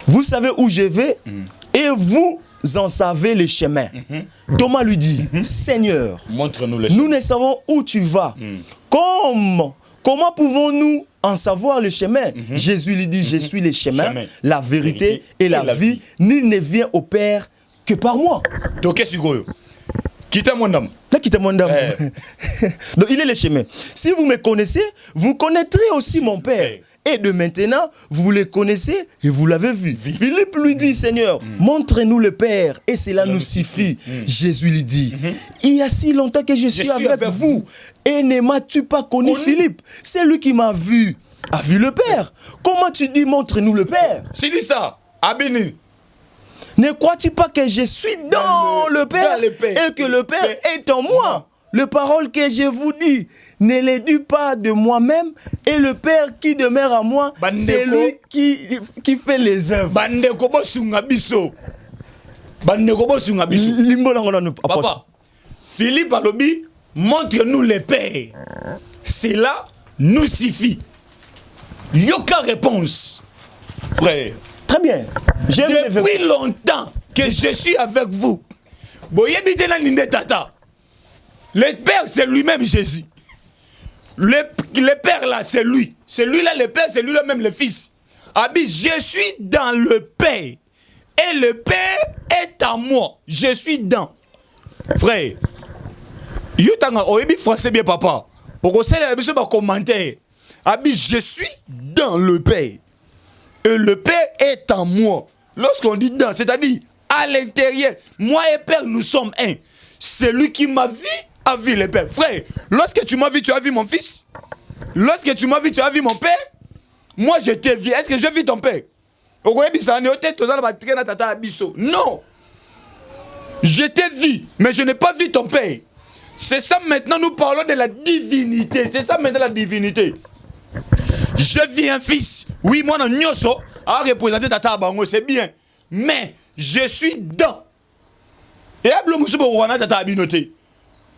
Vous savez où je vais et vous en savez le chemin. Thomas lui dit: Seigneur, montre-nous le nous chemin. ne savons où tu vas. Comment pouvons-nous en savoir le chemin? Jésus lui dit: je suis le chemin, la vérité et la vie. Nul ne vient au Père que par moi. Donc, quittez mon âme. Là, quittez mon âme. Donc, il est le chemin. Si vous me connaissez, vous connaîtrez aussi mon Père. et de maintenant, vous les connaissez et vous l'avez vu. Philippe lui dit, Seigneur, montre-nous le Père et cela nous suffit. Jésus lui dit, il y a si longtemps que je suis avec vous et ne m'as-tu pas connu Philippe? C'est lui qui m'a vu, a vu le Père. Comment tu dis, montre-nous le Père? C'est dit ça, Abini. Ne crois-tu pas que je suis dans le Père et que le Père est en moi? Les paroles que je vous dis, ne les dis pas de moi-même, et le Père qui demeure en moi, c'est lui qui fait les œuvres. Papa, Philippe Alobi, montre-nous le Père. Cela nous suffit. Yoka réponse, frère. Très bien. Depuis longtemps que je suis avec vous. Le Père, c'est lui-même Jésus. Le Père là, c'est lui. C'est lui-là le Père, c'est lui-là même le Fils. Abi, je suis dans le Père. Et le Père est en moi. Je suis dans. Frère, Yutanga, oyebi français bien papa. Pourquoi c'est la mission commentaire. Abi, je suis dans le Père. Et le Père est en moi. Lorsqu'on dit dans, c'est-à-dire à l'intérieur, moi et Père, nous sommes un. Celui qui m'a vu a vu le Père. Frère, lorsque tu m'as vu, tu as vu mon fils. Lorsque tu m'as vu, tu as vu mon Père. Moi, je t'ai vu. Est-ce que j'ai vu ton Père? Non. Je t'ai vu, mais je n'ai pas vu ton Père. C'est ça maintenant, nous parlons de la divinité. C'est ça maintenant la divinité. Je vis un fils. Oui, moi, Nyoso a représenté Tata Bango, c'est bien. Mais je suis dans. Et à Blomusubo, on a Tata Abinoté.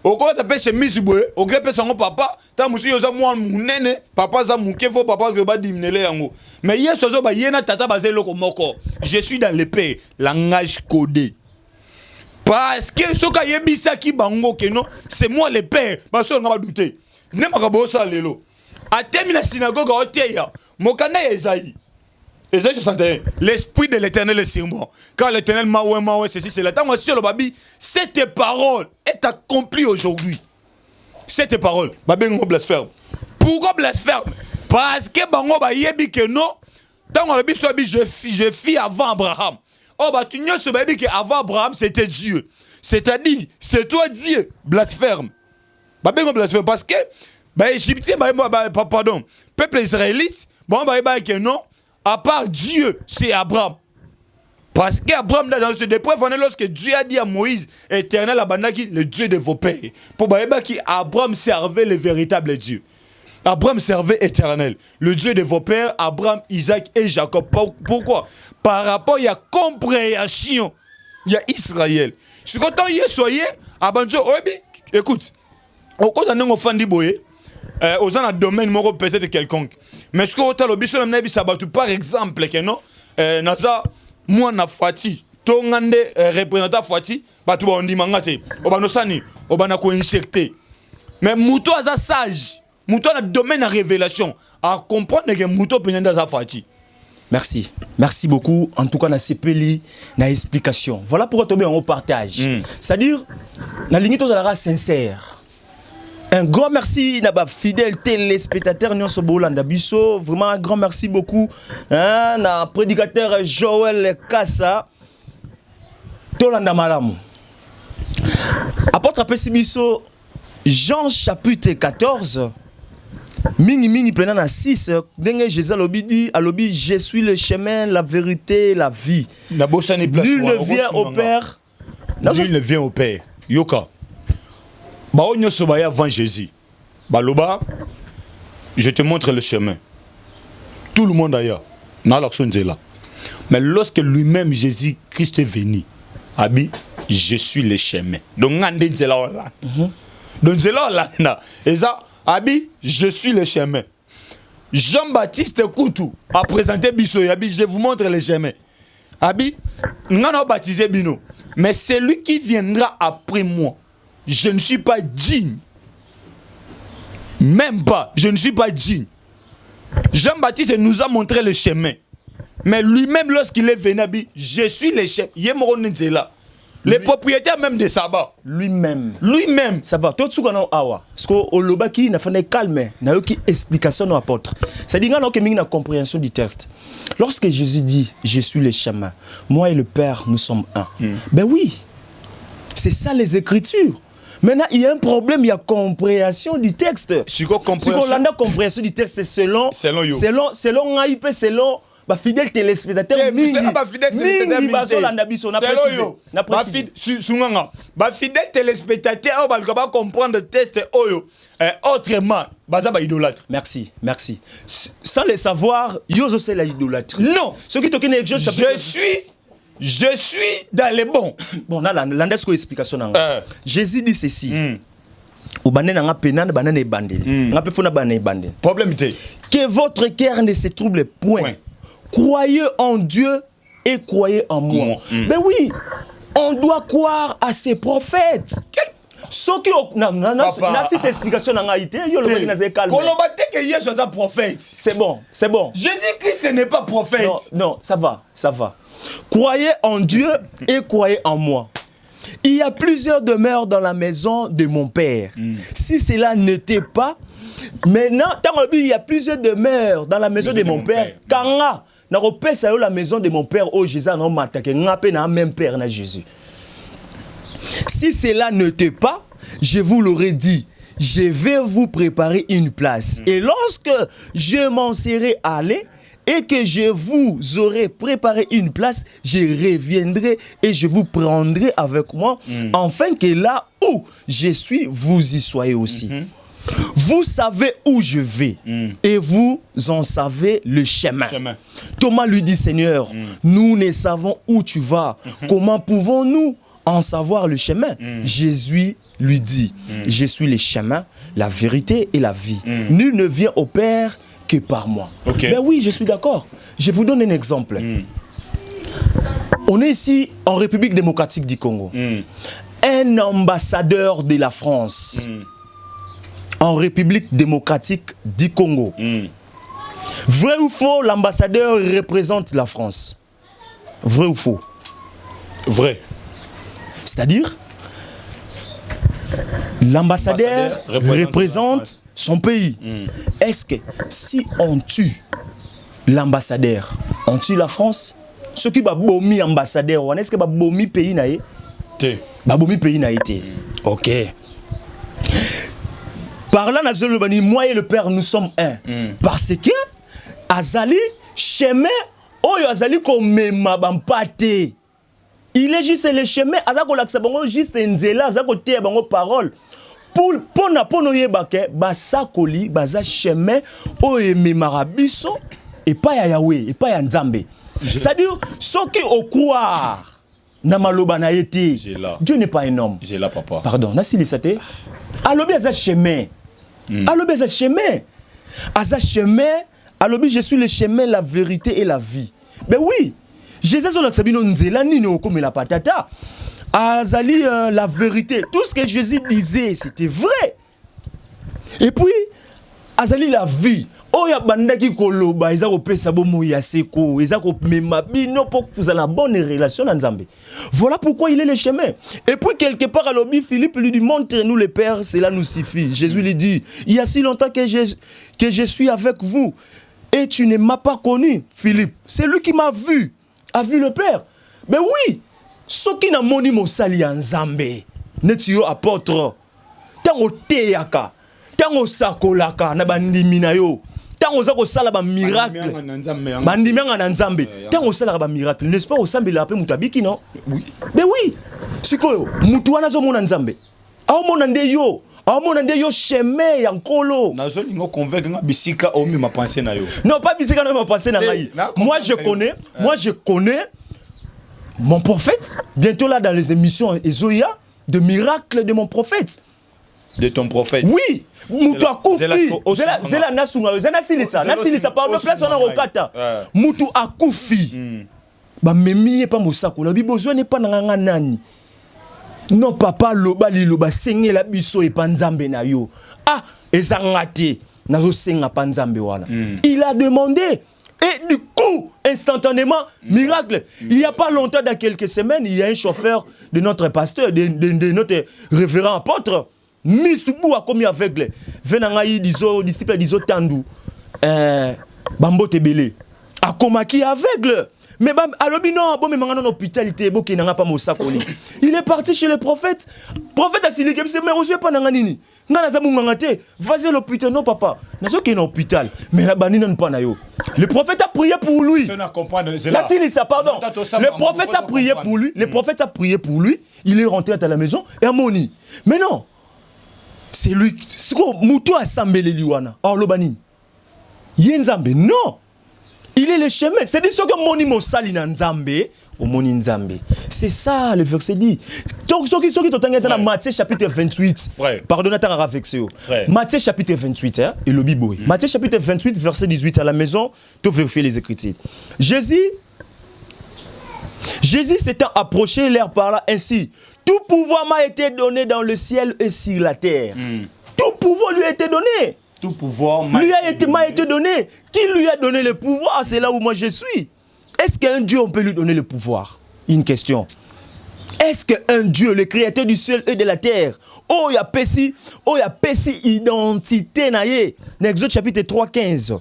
Au quoi t'appelles chez Misiboué, au gré son papa, t'as moussi yosa moi mounene, papa za moukefo, papa greba dimnele yango. Mais hier sozo ba yena tata basé loko moko. Je suis dans l'épée, langage codé. Parce que ce qu'a yebisa ki bango que non, c'est moi le père, parce qu'on n'a pas douté. Ne m'a pas ça lelo. A terminé la synagogue à Oteya, Mokana Esaïe. Esaïe 61, l'esprit de l'éternel est sur moi. Quand l'éternel m'a oué, ceci, c'est là. Tant moi sur le babi, cette parole est accomplie aujourd'hui. Cette parole, babi on blasphème. Pourquoi blasphème? Parce que bango ba yebi que non, tant on le bi soit bi je fis avant Abraham. Oh bah tu n'as ce babi que avant Abraham c'était Dieu. C'est-à-dire, c'est toi Dieu, blasphème. Babi on blasphème parce que bah Égyptien pardon, peuple israélite, bon bah que non. À part Dieu, c'est Abraham. Parce qu'Abraham, dans ce dépôt, lorsque Dieu a dit à Moïse, éternel, le Dieu de vos pères. Pour que Abraham servait le véritable Dieu. Abraham servait éternel. Le Dieu de vos pères, Abraham, Isaac et Jacob. Pourquoi? Par rapport à la compréhension, il y a Israël. Si quand on y est, soyez, écoute, au cours d'un an, fan d'Iboye, aux un domaine moro peut-être quelconque. Mais ce que tu as le biso na bisa batu par exemple que non naza moi na Fati tongande représentant Fati batu ba ndi mangate obanosani obana ko injecter. Mais muto aza sage, muto na domaine na révélation à comprendre que muto penyanda za Fati. Merci. Merci beaucoup. En tout cas, na sepeli na explication. Voilà pourquoi tu on partage. C'est-à-dire na ligne to zalara sincère. Un grand merci à fidèle téléspectateur Nyonso Bolanda Bisso. Vraiment un grand merci beaucoup à prédicateur Joël Kassa Tolanda Malamu. Apôtre Apesi Bisso Jean chapitre 14 mingi pendant na 6 denge Jésus alobi je suis le chemin, la vérité, la vie. Nul ne vient au Père. Nul ne vient au Père. Yoka. Avant Jésus, Baloba, je te montre le chemin. Tout le monde ailleurs, là. Mais lorsque lui-même Jésus Christ est venu, Abi, je suis le chemin. Donc Abi, je suis le chemin. Jean-Baptiste Koutou a présenté Bisso Abi, je vous montre le chemin. Abi, nous avons baptisé Bino, mais celui qui viendra après moi. Je ne suis pas digne. Même pas. Je ne suis pas digne. Jean-Baptiste nous a montré le chemin. Mais lui-même, lorsqu'il est venu, je suis le chemin. le propriétaire même de Saba. Lui-même. Ça va. Toi, tu connais awa. Parce que au lobaki n'a fait calme, n'a eu qui explication nos apôtres. Ça dit que nous avons compréhension du texte. Lorsque Jésus dit, je suis le chemin, moi et le Père, nous sommes un. Ben oui, c'est ça les Écritures. Maintenant, il y a un problème, il y a compréhension du texte. Si on a compréhension du texte selon fidèle téléspectateur fidèle téléspectateur va comprendre le texte autrement idolâtre. Merci. Sans le savoir, yozo c'est la idolâtrie. Non. Ce qui je suis dans les bons. Bon, là, l'andesco explication. Jésus dit ceci. Ou banane nga penane banane e bandeli. Nga pe fona banane e bandeli. Problème que votre cœur ne se trouble point. Croyez en Dieu et croyez en moi. Ben oui, on doit croire à ces prophètes. Ce qui na cette explication nga ité yo le mari na ze calme. Kolobate que Jésus est un prophète. C'est bon. Jésus-Christ n'est pas prophète. Non, ça va. Croyez en Dieu et croyez en moi. Il y a plusieurs demeures dans la maison de mon père. Si cela n'était pas, maintenant, il y a plusieurs demeures dans la maison de mon père. Quand la maison de mon père, oh Jésus, non, même père, Jésus. Si cela n'était pas, je vous l'aurais dit, je vais vous préparer une place. Et lorsque je m'en serai allé, et que je vous aurai préparé une place, je reviendrai et je vous prendrai avec moi, afin que là où je suis, vous y soyez aussi. Vous savez où je vais et vous en savez le chemin. Thomas lui dit, Seigneur, nous ne savons où tu vas. Comment pouvons-nous en savoir le chemin? Jésus lui dit, je suis le chemin, la vérité et la vie. Nul ne vient au Père que par moi. Ben oui, je suis d'accord. Je vous donne un exemple. On est ici en République démocratique du Congo. Un ambassadeur de la France en République démocratique du Congo. Vrai ou faux, l'ambassadeur représente la France? Vrai ou faux? Vrai. C'est-à-dire, l'ambassadeur représente son pays. Est-ce que si on tue l'ambassadeur, on tue la France? Ce qui va bomi ambassadeur, est-ce que va bomi pays naïe? Va bomi pays naïe. Ok. Par là, moi et le Père, nous sommes un. Parce que Azali, chemin, oyo Azali comme mabampate. Il est juste le chemin, Azako l'aksabongo juste nzela, Azako te bango parole. Pour na yebake, basakoli, baza chemin, oye memarabiso, et pas ya Yahweh, et pas ya Nzambe. C'est-à-dire, ce qui au croire, na maloba na yete, Dieu n'est pas un homme. J'ai là, papa. Pardon, nasi lisate. Alobi aza chemin. Alobi aza chemin. Aza chemin, alobi je suis le chemin, la vérité et la vie. Ben oui, Jésus Sabino Nzela nino comme la patata. Azali la vérité. Tout ce que Jésus disait, c'était vrai. Et puis, Azali la vie. Oh ya bandaki koloba, ezako pesa bomo ya seko, ezako memabino pour que vous ayez la bonne relation dans Nzambe. Voilà pourquoi il est le chemin. Et puis quelque part à l'objet, Philippe lui dit, montrez-nous le Père, cela nous suffit. Jésus lui dit, il y a si longtemps que je suis avec vous et tu ne m'as pas connu, Philippe. C'est lui qui m'a vu, a vu le Père. Mais oui, ce qui n'a moni mosali en Nzambe, netio apôtre, tango teyaka, tango sakolaka na bandiminayo. Tant aux ako sala ba miracle, bandimianga na Nzambe. Tant aux sala ba miracle, n'est-ce pas au Nzambe la pe mutabiki non? Oui. Mais oui. Sikoyo, mutu wana zo mona Nzambe. Awo mona nde yo chemin ya nkolo. Na zo lingo convaincre nga bisika omi ma pensée na yo. Non, pas bisika na ma pensée na ngai. Moi je connais mon prophète. Bientôt là dans les émissions Ezoya de miracles de mon prophète. De ton prophète. Oui. Mutu akufi. Zela nasunga. Zena silisa. Na silisa par le place on a rokata. Mutu akufi. Ba memi pas mosako. La besoin n'est pas nanga nani. Non papa loba liloba senye la biso e panzambe na yo. Ah ezangati nazo senga panzambe wala. Il a demandé Et du coup, instantanément, miracle. Il n'y a pas longtemps, dans quelques semaines, il y a un chauffeur de notre pasteur, de notre révérend apôtre, Misubu a commis aveugle. Venangaï, disciple, Tandu, Bambo Tebele, a commis aveugle. Mais alobi non, bon mais maintenant hôpital il boké n'a pas mosakoni. Il est parti chez le prophète. Prophète a signé que c'est mais reçu pas nanganini. Ngana za mungangate, vas-y à l'hôpital non papa. Nazo qui est en hôpital, mais la banine non pas na yo. Le prophète a prié pour lui. La silisa pardon. Le prophète a prié pour lui, le prophète a prié pour lui, il est rentré à la maison et a moni. Mais non. C'est lui ce que muto a sambelé liwana. Oh lo banine. Yenzambe non. Il est le chemin. C'est ce que moni mosali na nzambe, au moni nzambe. C'est ça le verset dit. Donc ce qui dans Matthieu chapitre 28. Pardonnez ta réflexion. Matthieu chapitre 28 hein, et le Bible. Matthieu chapitre 28 verset 18 à la maison, tu vérifier les écritures. Jésus s'étant approché, leur parla ainsi. Tout pouvoir m'a été donné dans le ciel et sur la terre. Tout pouvoir lui a été donné. Tout pouvoir m'a été donné. Qui lui a donné le pouvoir? C'est là où moi je suis. Est-ce qu'un Dieu, on peut lui donner le pouvoir? Une question. Est-ce qu'un Dieu, le créateur du ciel et de la terre, il y a pessi identité naïe, dans Exode chapitre 3, 15.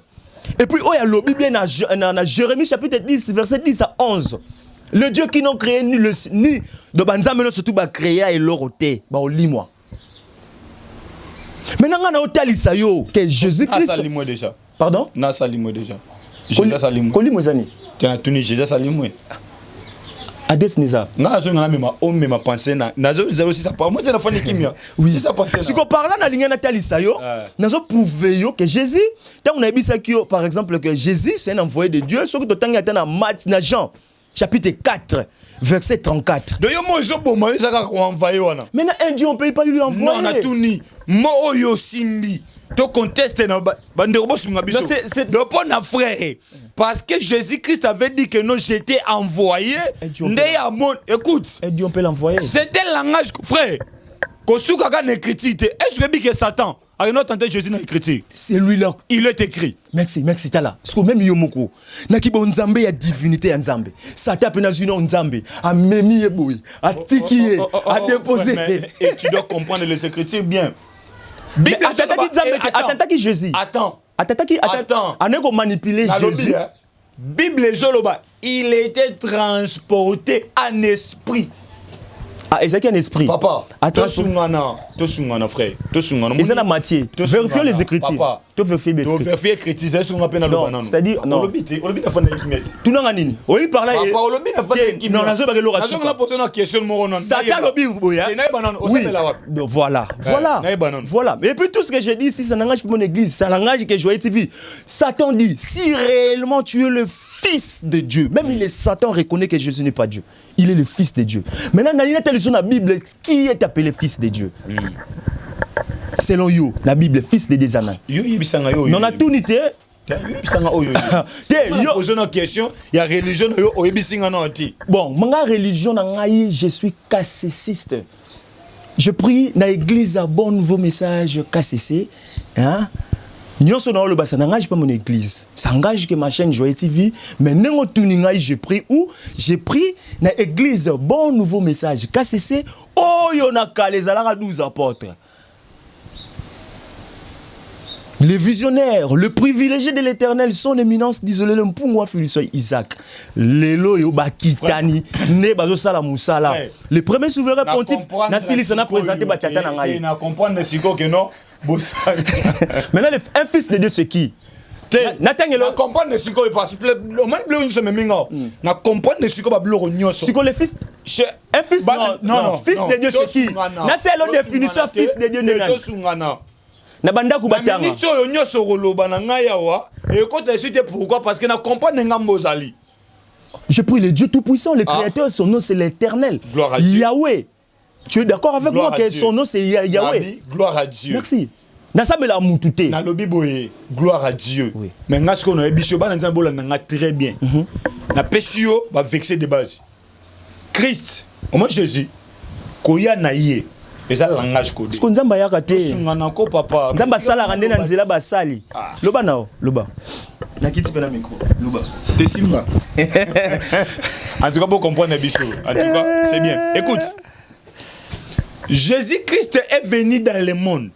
Et puis, il y a le Bible dans Jérémie chapitre 10, verset 10 à 11. Le Dieu qui n'a créé ni de Banzamelo, surtout, créé et l'oroté, moi. Maintenant, on a otali sayo que Jésus-Christ. Salimou déjà. Pardon? Na salimou déjà. Jésus salimou. Koli mozani. Tu as tenu Jésus salimou. Ades neza. Na zo ngana mema o mema penser na. Na zo aussi ça pas moi na fani kimia. Oui. Si ça penser. Si qu'on parle na ligne natali sayo, na zo prouver yo que Jésus, tant on a dit ça que par exemple que Jésus c'est un envoyé de Dieu, ce que to tangi atana Matthieu na Jean chapitre 4 verset 34. De yo mo zo bo mo ça ka envoyer wana. Maintenant un Dieu on peut pas lui envoyer. Non, na tout ni. Mo yo simbi. To conteste na bandero bo sunga biso. De bon frère. Parce que Jésus-Christ avait dit que non, j'étais envoyé. Écoute. Un Dieu on peut l'envoyer. C'était le langage frère. Kosuka ka na écriture. Est-ce que Satan a une autre Jésus dans l'écriture? C'est lui là. Il est écrit. Merci tala. Parce que même yomoko. Na ki bon nzambe ya divinité ya nzambe. Satan pe na zino nzambe. A memi eboui. A tiki a déposé. Et tu dois comprendre les écritures bien. Attends qui Jésus. Attends. On manipuler Jésus. Bible Zoloba, il était transporté en esprit. Ah, est-ce qu'il y a un esprit? Papa, Tosungana frère. Tosungana. Et c'est la Matthieu. Vérifiez les écritures. Tu vérifies les écritures. Vérifiez les écritures. C'est ce qu'on appelle le banane. C'est-à-dire, non. Olobita fana kimeti. Tout n'a nini. Oui, par là. Papa, Olobita fana kimeti. Non, nazo ba gelora. Nazo na poser une question mo non. Satan lobi boya. C'est na banane. Oui. Voilà. Et puis tout ce que j'ai dit ici, ça n'engage pas mon église, ça n'engage que Joie TV. Satan dit, si réellement tu es le Fils de Dieu, même le Satan reconnaît que Jésus n'est pas Dieu. Il est le Fils de Dieu. Maintenant, dans la Bible, qui est appelé Fils de Dieu? Selon you, la Bible, Fils de Dieu. Non, on a tout nité. Il y a religion. Bon, ma religion, je suis cassiciste. Je prie dans l'église à bon nouveau message KCC. Hein? Ça n'engage pas mon église. Ça engage que ma chaîne Joie TV. Mais non, j'ai pris où? J'ai pris dans l'église bon nouveau message KCC. Oh, il y en a les 12 apôtres. Les visionnaires, le privilégié de l'éternel, son éminence, désolé, le mpungwa Philippe Isaac. Lelo yo bakitani, ne bazo sala musala. Le premier souverain pontife, Nassili s'en a présenté Batata Nangaye. Na comprendre ne siko que non. Maintenant, un fils de Dieu, c'est qui? Na comprendre ne siko parce que le man bleu se memingo. Na comprendre ne siko ba bleu nyoso. Siko le fils un fils non, fils de Dieu c'est qui? Na c'est la définition fils de Dieu de Nana. Na banda ku batanga. Ni tso nyoso roloba na ngaya wa et quand la suite pourquoi parce que na comprendre ngambozali. Je prie le Dieu tout-puissant, le créateur, son nom c'est l'Éternel. Gloire à Dieu. Yahweh. Tu es d'accord avec moi que son nom c'est Yahweh? Gloire à Dieu. Merci. Nasabela mutute. Na lobi boye, gloire à Dieu. Oui. Mais ngasko no ebisho ba na bola na très bien. Na pesio ba vexer de base. Christ, au moins Jésus, koya naie. Et ça langage codé. Ce qu'on zamba yaka te. Sungana ko papa. Zamba sala rande na nzela basali. Loba nao, loba. Nakiti pena micro. Luba. T'es Simba. En tout cas, pour comprendre Bisso. En tout cas, c'est bien. Écoute. Jésus-Christ est venu dans le monde.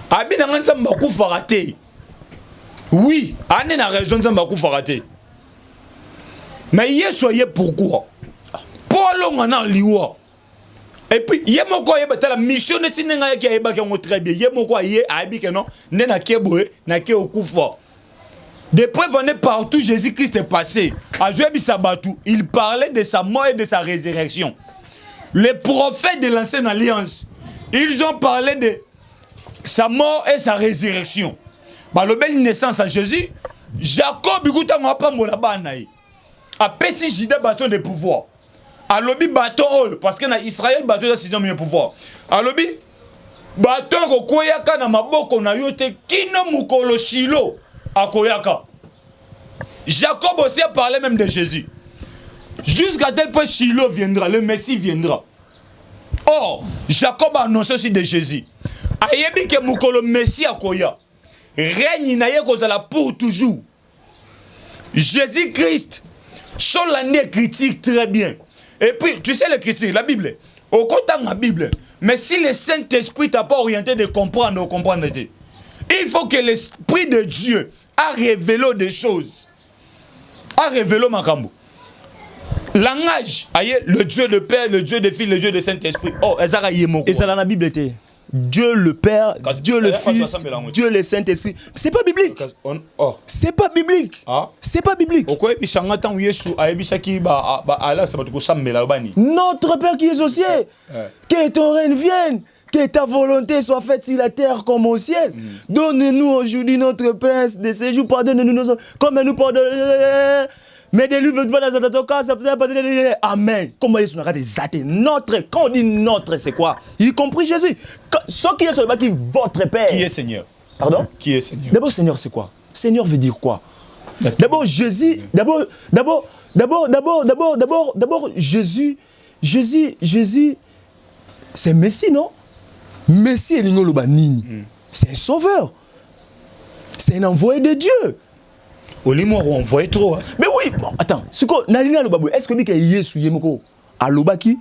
Abina ngantsa mbaku farate. Oui, ane na raison de mbaku farate. Mais hier soyez pourquoi? Paul ngana liwa. Et puis hier moko yeba la mission ne tinenga ki yeba ki ngo très bien. Hier moko hier abi que non, ne na keboe na ke okufa. Des preuves venaient partout, Jésus-Christ est passé. À Joëbi Sabatou, il parlait de sa mort et de sa résurrection. Les prophètes de l'ancienne alliance, ils ont parlé de sa mort et sa résurrection. Bah, le bel naissance à Jésus, Jacob, il a pas mon abanaï. A pessi Jida bâton de pouvoir. A lobby bâton, parce que dans Israël, bâton c'est un pouvoir. A lobby, bâton, koyaka na maboko na yote, kino mukolo shilo. À Koyaka. Jacob aussi a parlé même de Jésus. Jusqu'à tel point Shiloh viendra, le Messie viendra. Or, Jacob a annoncé aussi de Jésus. Ayebi ke mukolo Messie a Koya. Règne naye kozala pour toujours. Jésus-Christ, sur l'année critique très bien. Et puis, tu sais les critiques, la Bible. Au côté de la Bible. Mais si le Saint-Esprit t'a pas orienté de comprendre, de comprendre. Il faut que l'Esprit de Dieu a révélé des choses. A révélé Makambo. Langage, le Dieu de Père, le Dieu de Fils, le Dieu de Saint-Esprit. Oh, et ça dans la Bible était Dieu le Père, Dieu le Fils, Dieu le Saint-Esprit. C'est pas biblique. C'est pas biblique. C'est pas biblique. Notre Père qui est aux cieux, que ton règne vienne. Que ta volonté soit faite sur la terre comme au ciel. Donne-nous aujourd'hui notre pain de ce jour. Pardonne-nous nos comme nous pardonnons. Mais des livres de dans cas, ça peut pardonner. Amen. Comment ils sont ratés? Notre, quand on dit notre, c'est quoi? Y compris Jésus. Ce qui est sur le bas, qui est votre Père. Qui est Seigneur? Pardon? Qui est Seigneur? D'abord, Seigneur, c'est quoi? Seigneur veut dire quoi? D'abord, Jésus. D'abord, Jésus, c'est Messie, non? Messie Elingo Lobanini, c'est un sauveur. C'est un envoyé de Dieu. Olimo on envoyé trop. Hein? Mais oui, bon, attends. Est-ce que tu es Yesu Yemoko à Lobaki?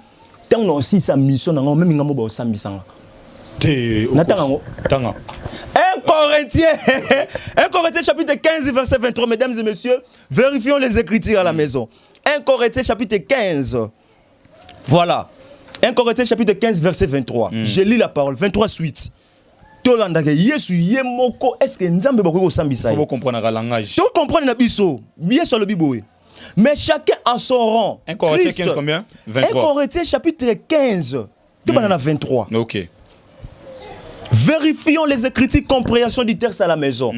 Tant on aussi sa mission, on même un mot sa mission. Nathan. 1 Corinthiens chapitre 15 verset 23, mesdames et messieurs, vérifions les Écritures à la maison. 1 Corinthiens chapitre 15. Voilà. 1 Corinthiens chapitre 15 verset 23. Je lis la parole 23 suite. Est-ce que Nzambe bako sambisa? Faut comprendre le langage. Tu comprends na biso, bien sur le Bible. Mais chacun en son rang. 1 Corinthiens 15 combien? 23. 1 Corinthiens chapitre 15. Tu vas dans 23. OK. Vérifions les Écritures, compréhension du texte à la maison.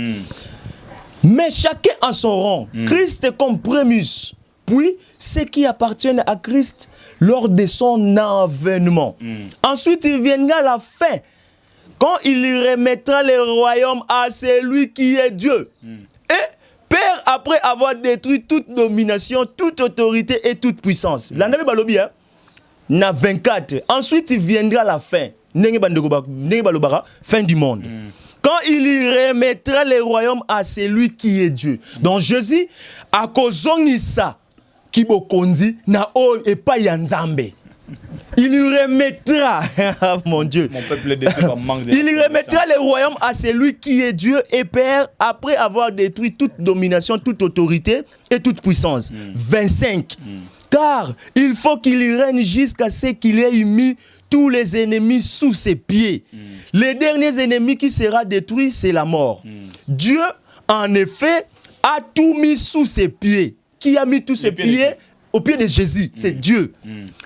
Mais chacun en son rang. Christ comme prémisse. Puis, ceux qui appartiennent à Christ lors de son avènement. Ensuite, il viendra la fin, quand il remettra le royaume à celui qui est Dieu. Et Père, après avoir détruit toute domination, toute autorité et toute puissance. L'année balobi, hein? Na 24. Ensuite, il viendra la fin. Fin du monde. Quand il remettra le royaume à celui qui est Dieu. Donc Jésus, à cause de ça, qui bokondi na o et pas yanzambe. Il lui remettra, mon Dieu, mon peuple manque de il lui remettra le royaume à celui qui est Dieu et Père après avoir détruit toute domination, toute autorité et toute puissance. 25. Car il faut qu'il règne jusqu'à ce qu'il ait mis tous les ennemis sous ses pieds. Les derniers ennemis qui sera détruit, c'est la mort. Dieu, en effet, a tout mis sous ses pieds. Qui a mis tous ses pieds au pied de Jésus? C'est Dieu.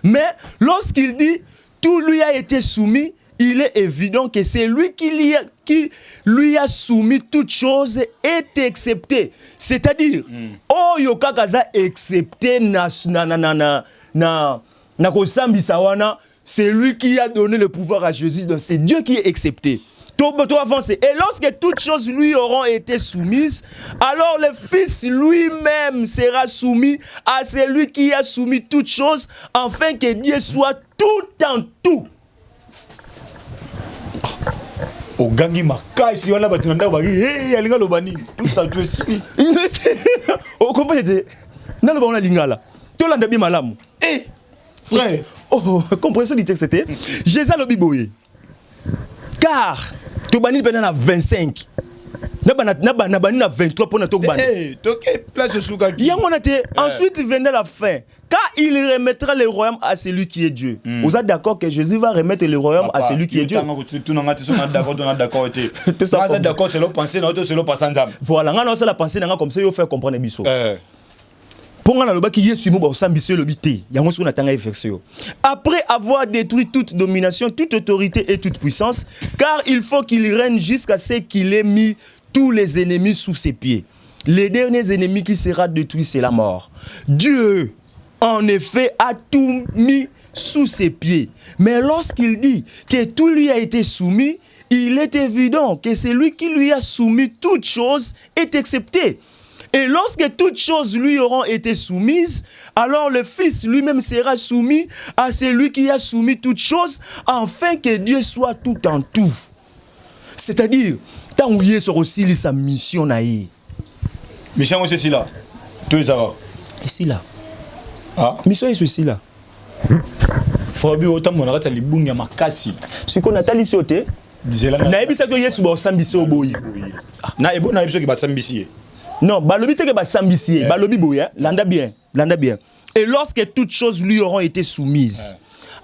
Mais lorsqu'il dit tout lui a été soumis, il est évident que c'est lui qui lui a soumis toutes choses est accepté. C'est-à-dire, oh yokakaza accepté c'est lui qui a donné le pouvoir à Jésus. Donc c'est Dieu qui est accepté. Et lorsque toutes choses lui auront été soumises, alors le Fils lui-même sera soumis à celui qui a soumis toutes choses, afin que Dieu soit tout en tout. au gangi makasi wana bato ndako baki hey alinga lobani tout à tout si o comprenez na loba on lingala to landa bi malamu frère compréhension du texte c'était Jésus lobi boye car to bani pendant 25 na bani na 23 pour na to bani place souka qui yango na te ensuite venait la fin car il remettra le royaume à celui qui est Dieu. Vous êtes d'accord que Jésus va remettre le royaume à celui qui est Dieu? D'accord, c'est le pensée, c'est le passant. Voilà, on a la pensée comme ça, il faut faire comprendre biso. Pour nga na loba ki Yesu mo ba sambise lobité, yango so na tanga effectio. Après avoir détruit toute domination, toute autorité et toute puissance, car il faut qu'il règne jusqu'à ce qu'il ait mis tous les ennemis sous ses pieds. Les derniers ennemis qui sera détruit, c'est la mort. Dieu, en effet, a tout mis sous ses pieds. Mais lorsqu'il dit que tout lui a été soumis, il est évident que celui qui lui a soumis toutes choses est accepté. Et lorsque toutes choses lui auront été soumises, alors le Fils lui-même sera soumis à celui qui a soumis toutes choses, afin que Dieu soit tout en tout. C'est-à-dire, tant où il est sur aussi sa mission naïe. Mission c'est là. Tout est là. Ici là. Ah. Mission est ceci là. Fabi autant mon arrête libunga makasi. Ce qu'on a tali sauté. Na ebisa ko Yesu ba sambisi oboyi. Na ebo na ebisa ki ba sambisi. Non, balobi te ke ba sambisi, balobi boya, landa bien, landa bien. Et lorsque toutes choses lui auront été soumises,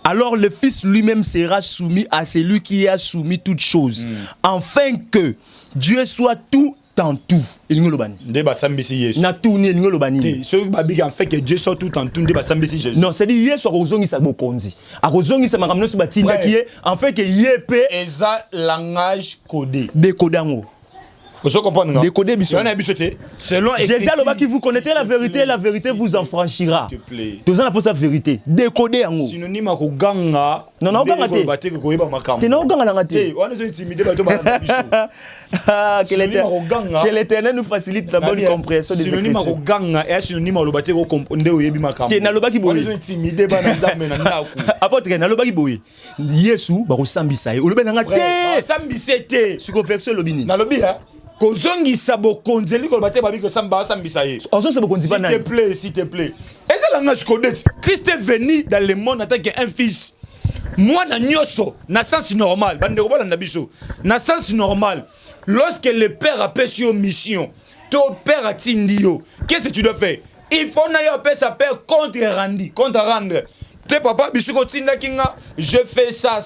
alors le Fils lui-même sera soumis à celui qui a soumis toutes choses, afin que Dieu soit tout en tout. Ndeba sambisi Yesu. Na tout ni ngolobani. Ce babi en fait que Dieu soit tout en tout, ndeba sambisi Jésus. Non, c'est dit Yesu akozongi sa bokonzi. Akozongi sa makamno su batinda ki en fait que yepe eza langage codé. Décodango. Vous comprenez non? Décoder biso. Selon Jésus le qui vous connaissez la vérité vous en franchira. S'il te plaît. Tous en pour sa vérité. Décoder en haut. Synonyme ko ganga. Non non ganga te. Te non ganga na te. On est intimidé bato bana biso. Que l'Éternel nous facilite la bonne compréhension des Écritures. Synonyme ko ganga et synonyme lo bate ko nde oyebi makambo. Te na lo baki boye. On est intimidé bana nzambe na ndaku. Apôtre na lo baki boye. Yesu ba ko sambisa ye. Olobe na te. Sambisa te. Siko verset lobini. Na lobi ha. Kozongi sabo konzeli ko bate babi ko samba sambisa ye. Ozo sabo konzi bana. S'il te plaît. Et c'est langage codé. Christ est venu dans le monde en tant qu'un fils. Moi na nyoso na sens normal. Bande ko na biso. Na sens normal. Lorsque le père appelle sur mission, ton père a tindio. Qu'est-ce que tu dois faire? Il faut n'aller sa père contre rendre. Tes papa bisuko tinda kinga, je fais ça.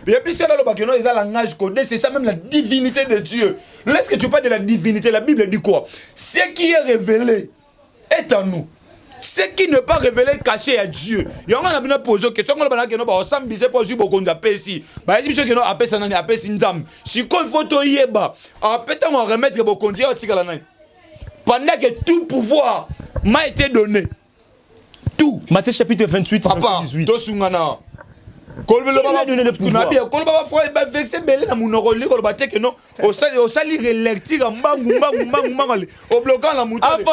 Et puis c'est là le bakeno ils ont langage codé, c'est ça même la divinité de Dieu. Lorsque tu parles de la divinité, la Bible dit quoi? Ce qui est révélé est en nous. Ce qui n'est pas révélé caché à Dieu. Il y a un posé une question, on a dit que sambise pour jouer beaucoup de PC. Bah si monsieur qui n'a appelé ça n'a appelé sinzam. Si qu'on photo yeba, après on remettre beaucoup de Dieu pendant que tout pouvoir m'a été donné. Tout. Matthieu chapitre 28 verset 18. Papa, tosungana. Kolbelo baba foi ba vexé belé na munoko li kolba te que non au sali relectir mbangu au bloquant la moutade.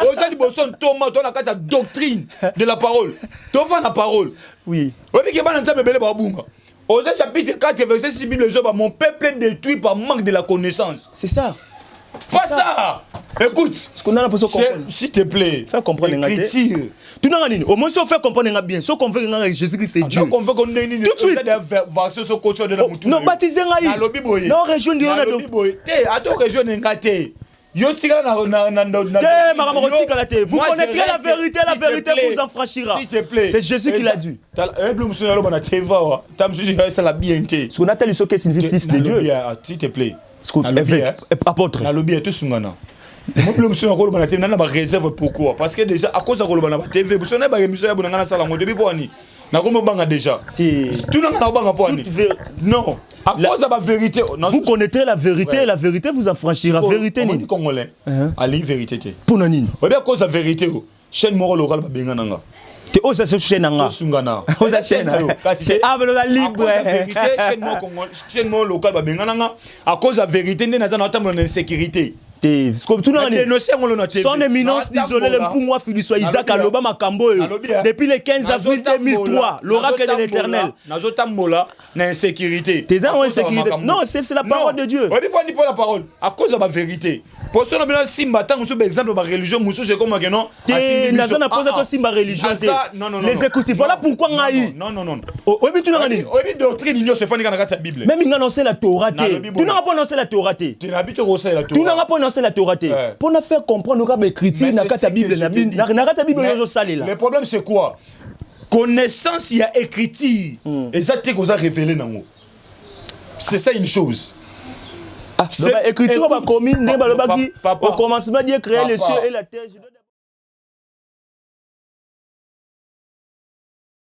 Au sali boson toma to na kata doctrine de la parole. To va la parole. Oui. Obi ke bana nzambe belé ba bunga. Au chapitre 4 verset 6 Bible zo ba mon peuple est détruit par manque de la connaissance. C'est ça. Pas ça. Écoute, ce qu'on a l'impression de comprendre. S'il te plaît, fais comprendre l'écriture. Tu n'as rien dit. Au moins, si on fait comprendre bien, si on fait que Jésus-Christ est Dieu. Tout de suite. Non, baptisé non, région de attends, région de vous connaîtrez la vérité vous en franchira. S'il te plaît. C'est Jésus qui l'a dit. Ce qu'on appelle ce qui signifie fils de Dieu. S'il te plaît. Apôtre. Réserve pourquoi? Parce que déjà à cause de la TV, vous savez pas émission ya na sala ngode biboni. Na ko banga déjà. Tout na banga poani. Non, à cause de la vérité. Vous connaîtrez la vérité et la vérité vous en franchira. Vérité ni congolais. Ali vérité te. Pour nani? Ouais bien à cause de la vérité. Chaîne moro local ba benga nanga. Te osa se chaîne nanga. Sungana. Osa chaîne. C'est la libre. Vérité chaîne moro local ba benga nanga. À cause de la vérité na ta insécurité. Son éminence d'isoler le poumois Philippe Isaac Aloba Makambo depuis le 15 avril 2003, l'oracle de l'Éternel. Nazotambola na insécurité. Tes gens ont insécurité. Non, c'est la parole de Dieu. Oui, mais pas la parole. À cause de la vérité. Pour ça, on a Simba, tant que exemple de religion, Moussou, c'est comme que non. Nazana pose que Simba religion. Les écoutifs. Voilà pourquoi on a eu. Non. Oui, tu n'as dit. Oui, doctrine, il y a ce fond dans la Bible. Même il n'a annoncé la Torah. Tu n'as pas annoncé la Torah. Tu n'as pas annoncé la Torah. Pour nous faire comprendre que l'écriture n'a pas Bible. Le problème, c'est quoi? Connaissance, il y a écriture. Et ça, tu as révélé. C'est ça une chose. L'écriture va communiquer au commencement Dieu créer les cieux et la terre.